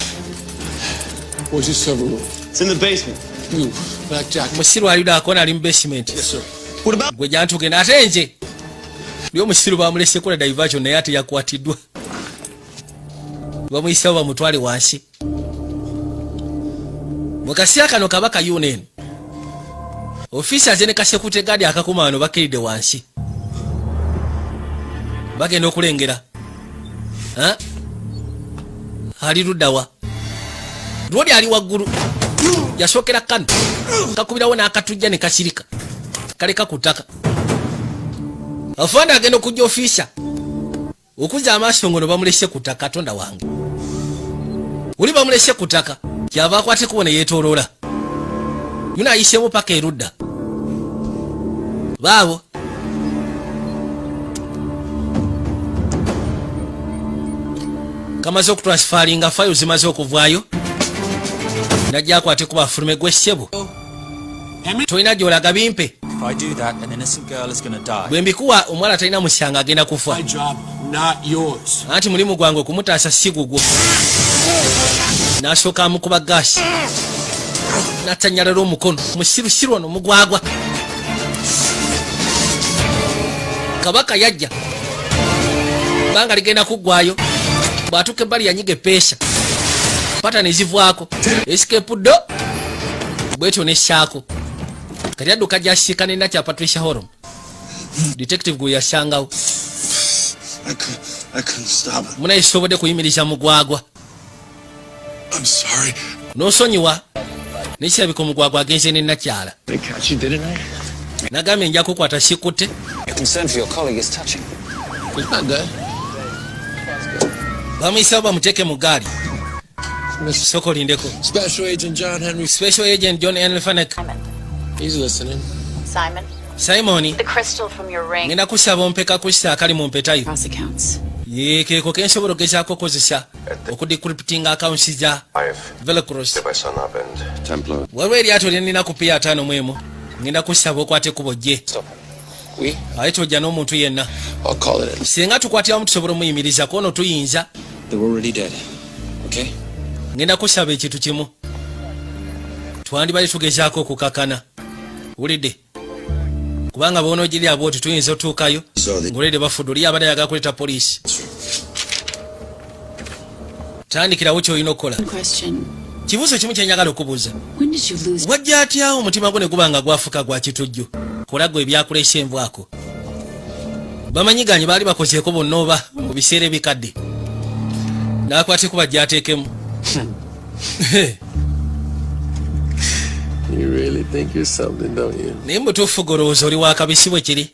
Where's your server room? It's in the basement. You, Black Jack. Musiru alida akona ali mu basement. Yes, sir. What about? Gwe jantu genda atenje. Lyo musiru bamulese kola diversion naye ate yakwatiddwa. Bamuyisa bamutwale wansi. Mukasiya kano kabaka yunen. Ofisa zene kasekute gadi akakumano bakiride wansi. Bagenda okulengera. Ha? Ali luddawa. Rodi ali waggulu. Yasokera kano. Kakubirawo n'akatujja ne kasirika. Kaleka kutaka. Afanda agenda okujja ofisa. Okuza amaaso ngono bamulese kutaka Katonda wange. Uli bamulese kutaka. Kyava akwate kubona yeetoloola. Yuna ayisebo paka erudda. Baabo. Kamaze okutransferinga fayo zimaze okuvaayo. Najja akwate kuba fulume gw'essebo. Toyina gy'olaga bimpe. If I do that, an innocent girl is going to die. Bwe mbikuwa omuwala talina musyanga agenda kufa. My job, not yours. Anti mulimu gwange okumutaasa si gugwo. N'asooka amukuba gaasi. N'atanyalala omukono. Musirusiru ono mugwagwa. Kabaka yajja. Banga ligenda kuggwayo. Bw'atuuka ebbali yanyiga epeesa. Pata ne zivwako. Escape do. Bwetyo n'essaako. Kati adduka gy'asiikana nakya Patricia Horom. Detective gwe yasangawo. I couldn't stop it. Muna isobodde kuyimiriza mugwagwa. I'm sorry. N'osonyiwa. Nekirabika omugwagwa agenze ne nakyala. They catch you, didn't I? Nagambye nja kukwata sikutte. Your concern for your colleague is touching. He's not dead. Bamuyisaba bamuteeke mu gaali. Soko lindeko. Special Agent John Henry. Special Agent John Henry Fanek. He's listening. Simon, Simoni. the crystal from your ring. Ngenda kusaba ompeka kussa akali mu mpetayo. Cross accounts. Keeko kensobola ogezaako okozesa okudecryptinga accounts za Velocross. Templar. Waliwo eryato lye nnina kupiya 5 mu emu. Ngenda kusaba okwate kubo gye. Aye tojja n'omuntu yenna. I'll call it in. Singa tukwatiramu tusobola omuyimiriza kono tuyinza. They're already dead. Okay? Ngenda kusaba ekintu kimu. Twandibale tugezaako okukakana. Wulidde. Kubanga bonoogiri abooti tuyinza otuukayo. Ngolede bafudde oli abadde ayagala kuleeta poliisi. Tandikirawo ky'olina okukola. Kibuuzo kimu kyenjagala okubuuza. Wajja atyawo omutima gwo ne guba nga gwafuka gwa kitujju. Kola gwe ebyakuleesa envwako. Bamanyiganye baali bakozeeko bonna oba mu biseera ebikadde. N'akwate kuba gy'ateekemu. You really think you're something, don't you? Naye mutuufu golowooza oli wa kabisi bwe kiri.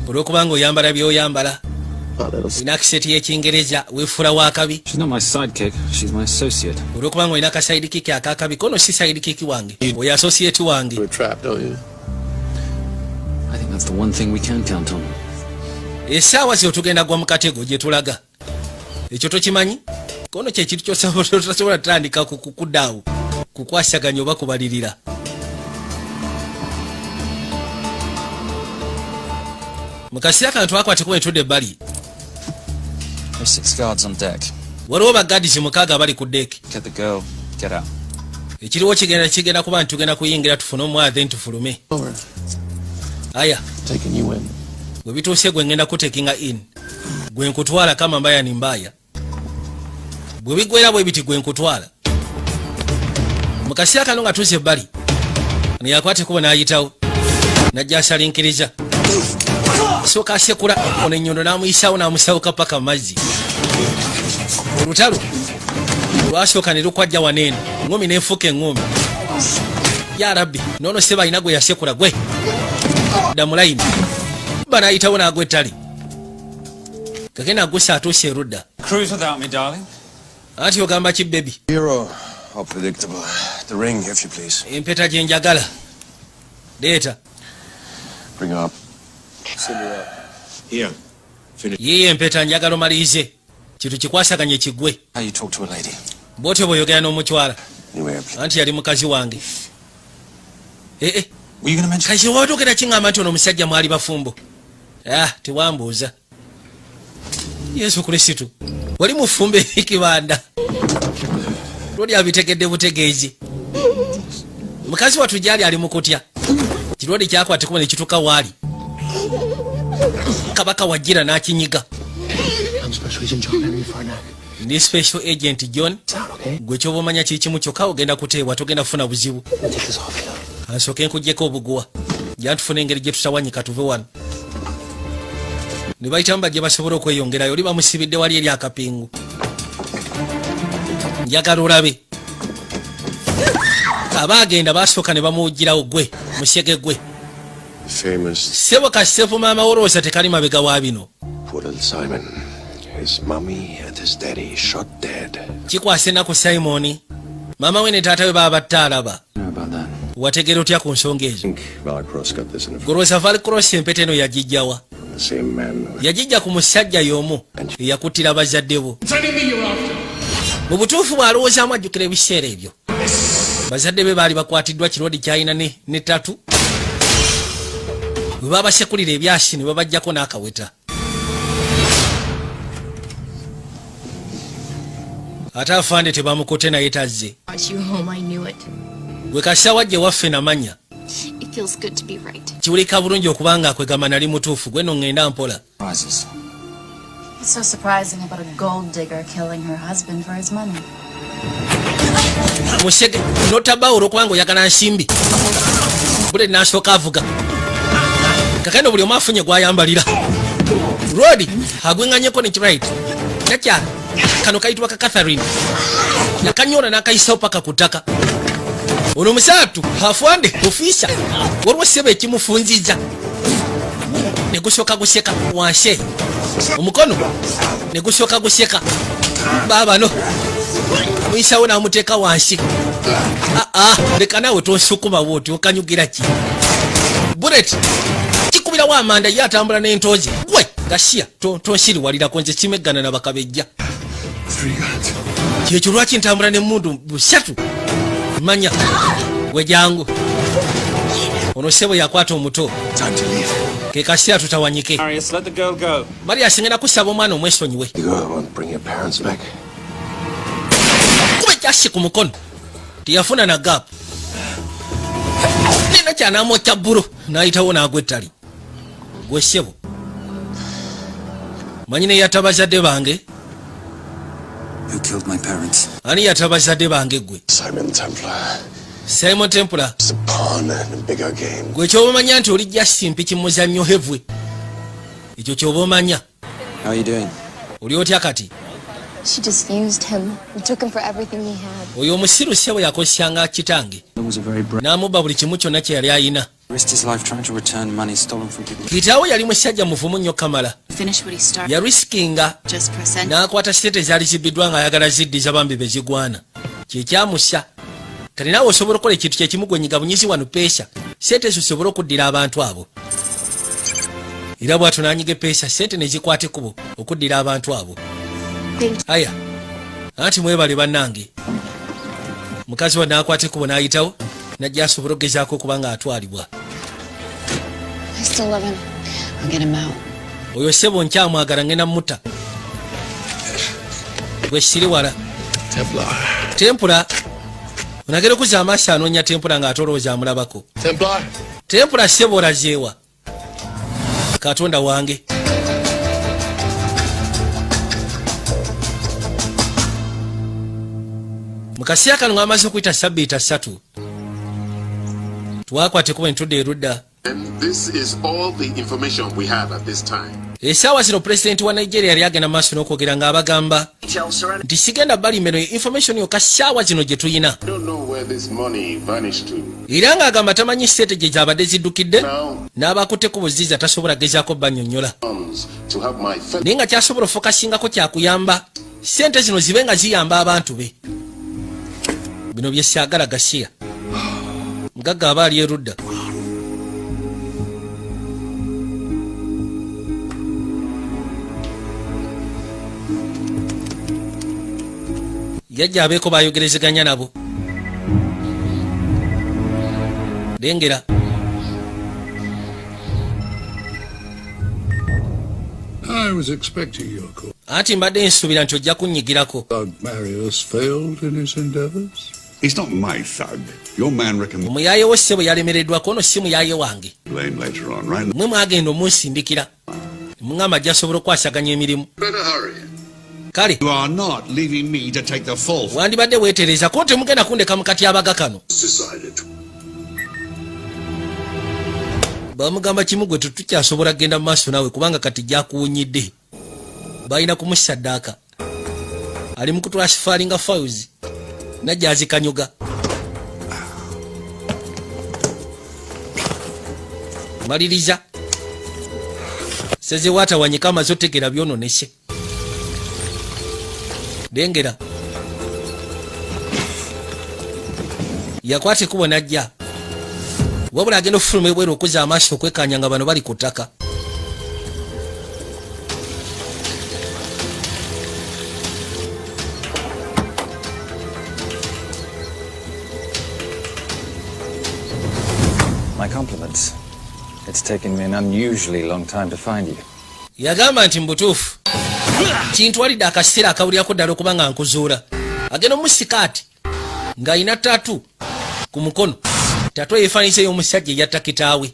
Olw'okubanga oyambala by'oyambala. Olina akiseti y'Ekingereza weefuula wa kabi. She's not my sidekick, she's my associate. Olw'okubanga olina ka sidekick akakabi kono si sidekick wange. Oyo associate wange. You're trapped, don't you? I think that's the one thing we can count on. Essaawa zino tugenda gwa mu katego gye tulaga. Ekyo tokimanyi? Kono kye kintu ky'otasobola tutandika kukuddaawo. Kukwasaganya oba kubalirira. Mukasiya kano twakwate kuba etudde ebbali. There's 6 guards on deck. waliwo bagadizi 6 bali ku deeki. Get the girl. Get out. Ekiriwo kigenda kuba nti tugenda kuyingira tufune omwadhe ntufulume. Aya. Taking you in. Bwe bituuse gwe ngenda kutekinga in. Gwe nkutwala kama mbaya ni mbaya. Bwe bigwera bwe biti gwe nkutwala. Mukasi akano nga tuze bali. Ani yakwate kuba n'ayitawo. Najja asalinkiriza. Soka asekula ono enyondo n'amuyisaawo n'amusawuka paka mazzi. Olutalo lwasooka ne lukwajja waneeno. Ngumi n'efuuka engumi. Ya Rabbi, nono seba alina gwe yasekula gwe. Dda mulayini. Bana ayitawo n'agwa ettali. Kagenda agusa atuuse erudda. Cruise without me, darling. Anti ogamba ki baby? Hero, how predictable. The ring, if you please. Empeta gye njagala. Leeta. Bring her up. Send her up. Here. Finish. Yiye empeta njagala omalize. Kintu kikwasaganye kigwe. How you talk to a lady? Bw'otyo bw'oyogera n'omukyala. Anyway, Anti yali mukazi wange. were you gonna mention? Kazi wotokera kingamba nti ono omusajja mwali bafumbo. Tewambuuza. Yesu Kristo. Wali mufumbe ekibanda. Lodi abitegedde butegeezi. Mukazi watu jali ali mukutya. Kirodi kyakwate kuba ne kituka waali. Kabaka wajira n'akinyiga. I'm Special Agent John Henry Farnack. Ndi Special Agent John. Gwe kyoba omanya kikimu kyokka ogenda kuteebwa togenda kufuna buzibu. Asooke nkuggyeko obuguwa. Jantufuna engeri gye tutawanyika tuve wano. Ne bayitamu bajje basobole okweyongerayo oli bamusibidde wali eri akapingu. Njagala olabe. Abaagenda basooka ne bamuwugirawo gwe musyege gwe. Famous. Sebo kasefu maama wolowooza tekali mabega wa bino. Poor little Simon. His mommy and his daddy shot dead. Kikwase naku Simoni. Mama we ne taata we baba batta alaba. Wategera otya ku nsonga ezo? Golowooza Valcross empeta eno yagijjawa. Yagijja ku musajja y'omu eyakuttira bazadde bo. Mu butuufu bw'alowoozaamu ajjukira ebiseera ebyo. Bazadde be baali bakwatiddwa kirodi kyalina ne tatu. Bwe babasekulira ebyasi ne babajjako n'akaweta. Ate afande tebamukote naye tazze. Gwe kasawa gye waffe namanya. Kiwulika bulungi okubanga akwegamba nali mutuufu gwe no ngenda mpola. What's so surprising about a gold digger killing her husband for his money? Musege notabaawo olwokubanga oyagala nsimbi. Bule nasooka avuga. Kakendo buli omu afunye gwayambalira. Rodi agwenganyeko ne kirayit. Nakyala kano kayitibwa ka Catherine. Nakanyola n'akayisawo paka ku ttaka. Ono musatu afwande ofisa waliwo ssebo ekimufunziza. Ne gusooka guseka wanse. Omukono ne gusooka guseka. Baabano muyisawo n'amuteeka wansi. Leka naawe tonsukuma bwoti okanyugira ki. Bullet kikubirawo amanda ye atambula n'entoozi. Gwe gashiya tonsiriwalirako nze kimeggana na bakabejja. Kyekyo lwaki ntambula n'emmundu busatu. Manya wejangu ono sebo yakwata omuto ke kasiya tutawanyike. Marius, let the girl go. Maria singena kusaba omwana omwesonyiwe. Kuba kyasi ku mukono tiyafuna na gap. Nina kyanamwokya bburo n'ayitawo n'agwa ettali. Gwe sebo manyi ne yatabazadde bange. Who killed my parents? Ani yatabazadde bange gwe? Simon Templar. Simon Templar. It's a pawn in a bigger game. Gwe kyobamanya nti oli jasimpi kimuzannyo hevwe. Ekyo kyobamanya. How are you doing? Oli otya kati? She just used him and took him for everything he had. Oyo omusiru sebo yakosyanga kitange. N'amubba buli kimu kyonna kye yali ayina. Risked his life trying to return money stolen from people. Kitaawo yali musajja muvumu nnyo Kamala. Yariskinga n'akwata sente ezaali zibbiddwa ng'ayagala ziddiza bambi be zigwana. Kyekyamusa. Kati naawe osobola okukola ekintu kyekimu gwenyiga bunyizi wano peesa. Sente ezo osobola okuddira abantu abo. Era bw'atyo n'anyiga epeesa sente ne zikwata ekkubo okuddira abantu abo. Aya. Anti mwebale bannange. Mukazi wa n'akwata ekkubo n'ayitawo. Najja asobola okugezaako okuba ng'atwalibwa. Oyo ssebo nkyamwagala ngenda mutta. Gwe siri wala. Templar. Templar. Unagera kuza amaaso anoonya Templar ng'atolooza amulabako. Templar. Templar ssebo olazeewa. Katonda wange. Mukasiya kano ng'amaze okuyita sabbiiti 3. Twakwate kuba ntudde erudda. And this is all the information we have at this time. Essaawa zino pulezidenti wa Nigeria yali agenda maaso n'okwogera ng'abagamba nti sigenda bali meno information yokka ssaawa zino gye tuyina. Era ng'agamba tamanyi strategy gy'abadde ziddukidde n'abakutte ku buziiza tasobola gezaako bannyonnyola. Naye nga kyasobola ofokasingako kyakuyamba ssente zino zibe nga ziyamba abantu be. Bino bye saagala Gasiya. Mugagga aba ali erudda. Yajja abeeko bayogerezeganya nabo. Lengera. I was expecting your call. Ati mbadde nsuubira nti ojja kunnyigirako. Thug Marius failed in his endeavors? He's not my thug. Your man recommended. Omuyaaye wo ssebo yalemereddwako ono si muyaaye wange. Blame later on, right? Mwe mwagenda omunsindikira. Mungamba ajja asobola okwasaganya emirimu. Better hurry. Kale. You are not leaving me to take the fall. Wandibadde weetereza ko temugenda kundeka mu katyabaga kano. Bamugamba kimu gwe tukyasobola kugenda mu maaso naawe kubanga kati gyakuwunyidde. Balina kumusaddaaka. Ali mu kutwasifaalinga files. Najja azikanyuga. Maliriza. Seze wata wanyika amaze otegera byononese. Lengera. Yakwate kubo najja. Wabula agenda ofuluma ebweru okuza amaaso okwekanya nga bano bali ku ttaka. My compliments. It's taken me an unusually long time to find you. Yagamba nti mbutuufu. Kintwalidde akaseera akawulirako ddala okuba nga nkuzuula. Agenda omusikaati ng'ayina tatu ku mukono. Tatu eyefaanisa ey'omusajja eyatta kitaawe.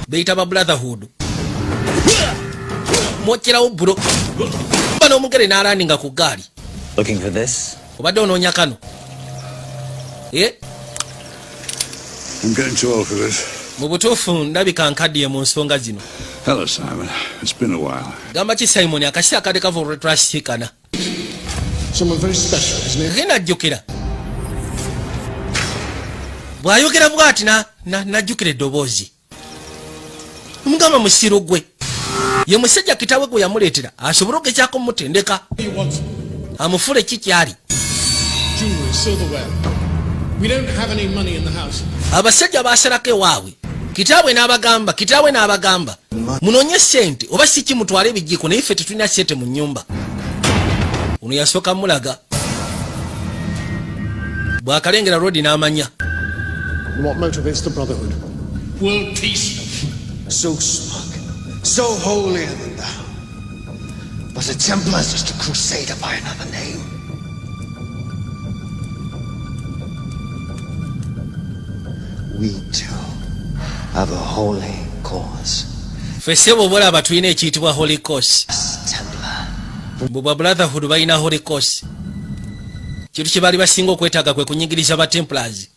Beyita ba Brotherhood. Mwokyerawo bulo. Bano omugere n'alandinga ku ggaali. Looking for this? Obadde onoonya kano. I'm getting too old for this. Mu butuufu ndabika nkaddiye mu nsonga zino. Hello, Simon. It's been a while. Gamba ki Simon akasi akadde kava olwetwasikana. Someone very special, isn't it? Genda ajjukira. Bw'ayogera bw'ati najjukira eddoboozi. Mugamba musiru gwe. Ye musajja kitaawe gwe yamuleetera asobole okugezaako mutendeka. Amufule ki kyali. Jewelry, silverware. We don't have any money in the house. Abasajja baasalako ewaabwe. Kitaawe n'abagamba. Munoonye ssente oba si ki mutwale ebijjiko naye ffe tetulina ssente mu nnyumba. Ono yasooka mulaga. Bw'akalengera Rodi n'amanya. What motivates the Brotherhood? World peace. So smug, so holier than thou. But the Templars just a crusader by another name. We too have a holy cause. Fesebo bolaba tulina ekiyitibwa Holy Cause. Bwa Brotherhood balina Holy Cause. Kintu kye baali basinga okwetaaga kwe kunyigiriza ba Templars.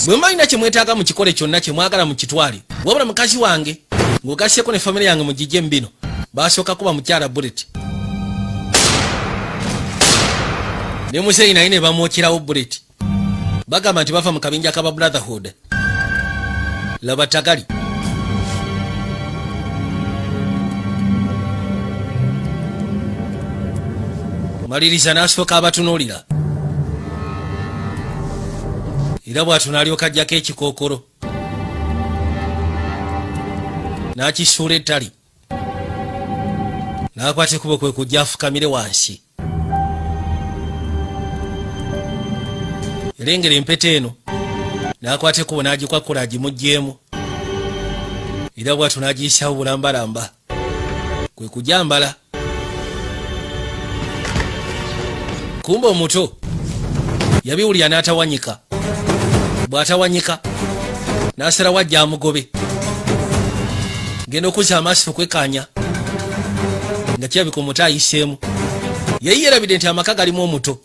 Bwe mbalina kye mwetaaga mu kikole kyonna kye mwagala mu kitwale. Wabula mukazi wange ng'ogasseko ne famire yange mu gijje mbino baasooka kuba mukyala Bullet. Ne Muzeeyi naye ne bamwokyerawo Bullet. Bagamba nti bava mu kabinja kaba Brotherhood. Laba tagali. Maliriza n'asooka abatunuulira. Era bw'atyo n'alyoka ajjako ekikookolo. N'akisuula ettali. N'akwata ekkubo kwe kujja afukamire wansi. Erengera empeta eno. N'akwata ekkubo n'agikwakkula agimuggyeemu. Era bw'atyo n'agiyisaawo bulambalamba. Kwe kujambala. kumbe omuto yabiwulira n'atawanyika bw'atawanyika n'asera wajja amugobe genda okuzza amaaso okwekanya nga kirabika omuto ayiseemu yali yerabidde nti amaka galimu omuto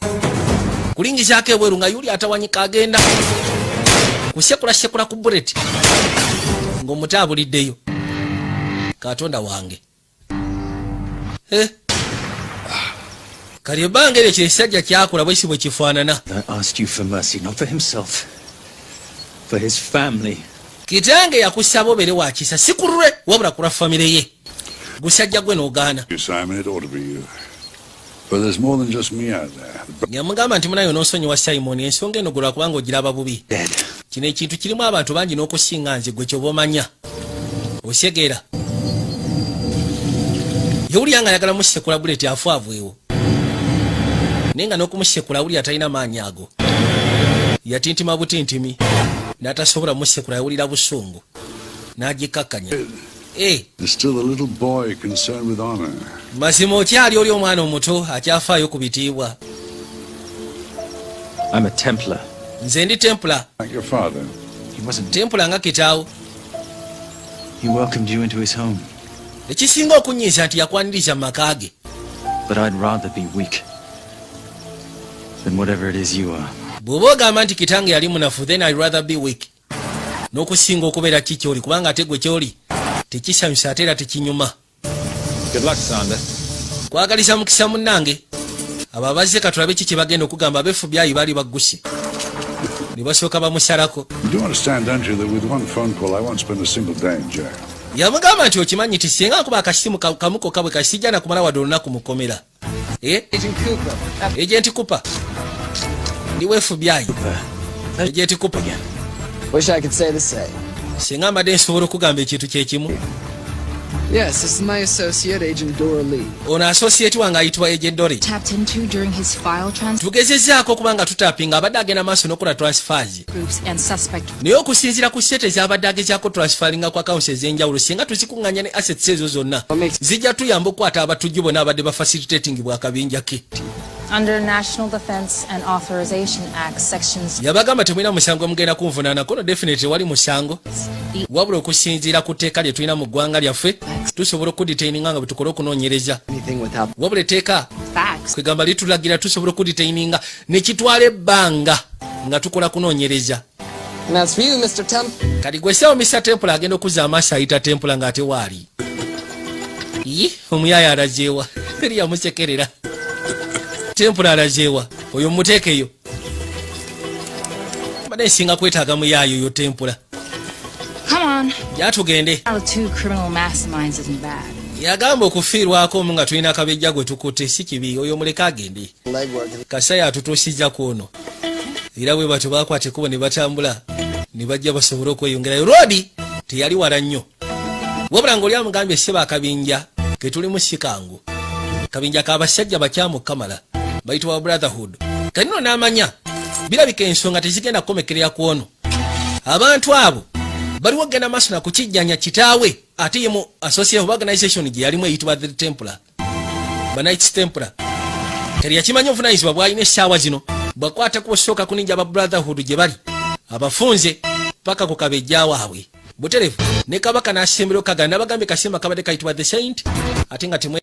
kulingizaako ebweru nga yuli atawanyika agenda kusekula ku buleti ng'omuto abuliddeyo katonda wange kali ebbanga eryo kyesajja kyakola bwesi bwe kifaanana. Kitange yakusaba obeere wa kisa si kulwe wabula kulwa famire ye gusajja gwe n'ogaana. Yamugamba nti munayo n'onsonyiwa Simon ensonga eno gwe lwakubanga ogiraba bubi. Kino ekintu kirimu abantu bangi n'okusinga nze gwe kyoba omanya osegeera yewulira nga ayagala musekula buleti afaavuewo naye nga n'okumusekula wuli atalina maanyi ago yatintima butintimi n'atasobola musekula yawulira busungu n'agikakkanya. Mazima okyali oli omwana omuto akyafaayo ku bitiibwa. Nze ndi Templar. Templar nga kitaawo. Ekisinga okunyiiza nti yakwaniriza mu maka ge. Bw'oba ogamba nti kitange yali munafu, then I'd rather be weak. N'okusinga okubeera kikyoli kubanga ate gwe kyoli tekisanyusa ate era tekinyuma. Kwagaliza mukisa munnange abo abazze katulabe kiki bagenda okugamba abeFBI baali bagguse ne basooka bamusalako. Yamugamba nti okimanyi ti singa nkuba akasimu kamuko kabwe kasijja na kumala wadde olunaku mukomera. Agent Cooper ndi FBI. Agent Cooper. Wish I could say the same. Singa mbadde nsobola okugamba ekintu kyekimu. Yes, this is my associate, Agent Dora Lee. Ono associate wange ayitibwa Agent Dora. Tapped into during his file transfer. Tugezezzaako kubanga tutapinga abadde agenda maaso n'okola transfers. Groups and suspect. Naye okusinziira ku sete ez'abadde agezaako transferinga ku accounts ez'enjawulo singa tuzikuŋŋanya ne assets ezo zonna zijja tuyamba okukwata abatujju bonna abadde bafacilitating bwakabinja ke. Under National Defense and Authorization Act sections. Yabagamba temulina musango mugenda kunvunaana kono definitely wali musango. Wabula okusinziira ku tteeka lye tulina mu ggwanga lyaffe tusobola okudetaininga nga bwe tukola okunoonyereza. Wabula etteeka kwegamba litulagira tusobola okudetaininga ne kitwala ebbanga nga tukola kunoonyereza. Kati gwe ssawo Mr. Templar agenda okuzza amaaso ayita Templar ng'ate waali. Omuyaya alazeewa eri yamusekerera. Templar alazeewa oyo muteekeyo. Mbadde nsinga kwetaaga muyaayo oyo Templar. Come on. Yatugende. Two criminal masterminds isn't bad. Yagamba okufiirwako nga tulina akabejja gwe tukutte si kibi oyo muleka agende. Kasaya atutuusizza ku ono. Era bwe batyo baakwata ekkubo ne batambula ne bajja basobole okweyongerayo. Roadi teyali wala nnyo. Wabula ng'oli amugambye sseba akabinja ke tuli mu Sikango. Kabinja k'abasajja bakyamu Kamala bayitibwa Brotherhood. Kanino n'amanya birabika ensonga tezigenda kukomekerera ku ono. Abantu abo baliwo genda maaso na kukijjanya kitaawe ate ye mu association organization gye yalimu eyitibwa The Templar. Knights Templar. Teri yakimanya obuvunaanyizibwa bw'alina essaawa zino bwakwata ku osooka kuninja aba Brotherhood gye bali abafunze paka ku kabejja waabwe. Buterevu ne kabaka n'asembera okagana n'abagambye kasemba kabadde kayitibwa The Saint ate nga temwe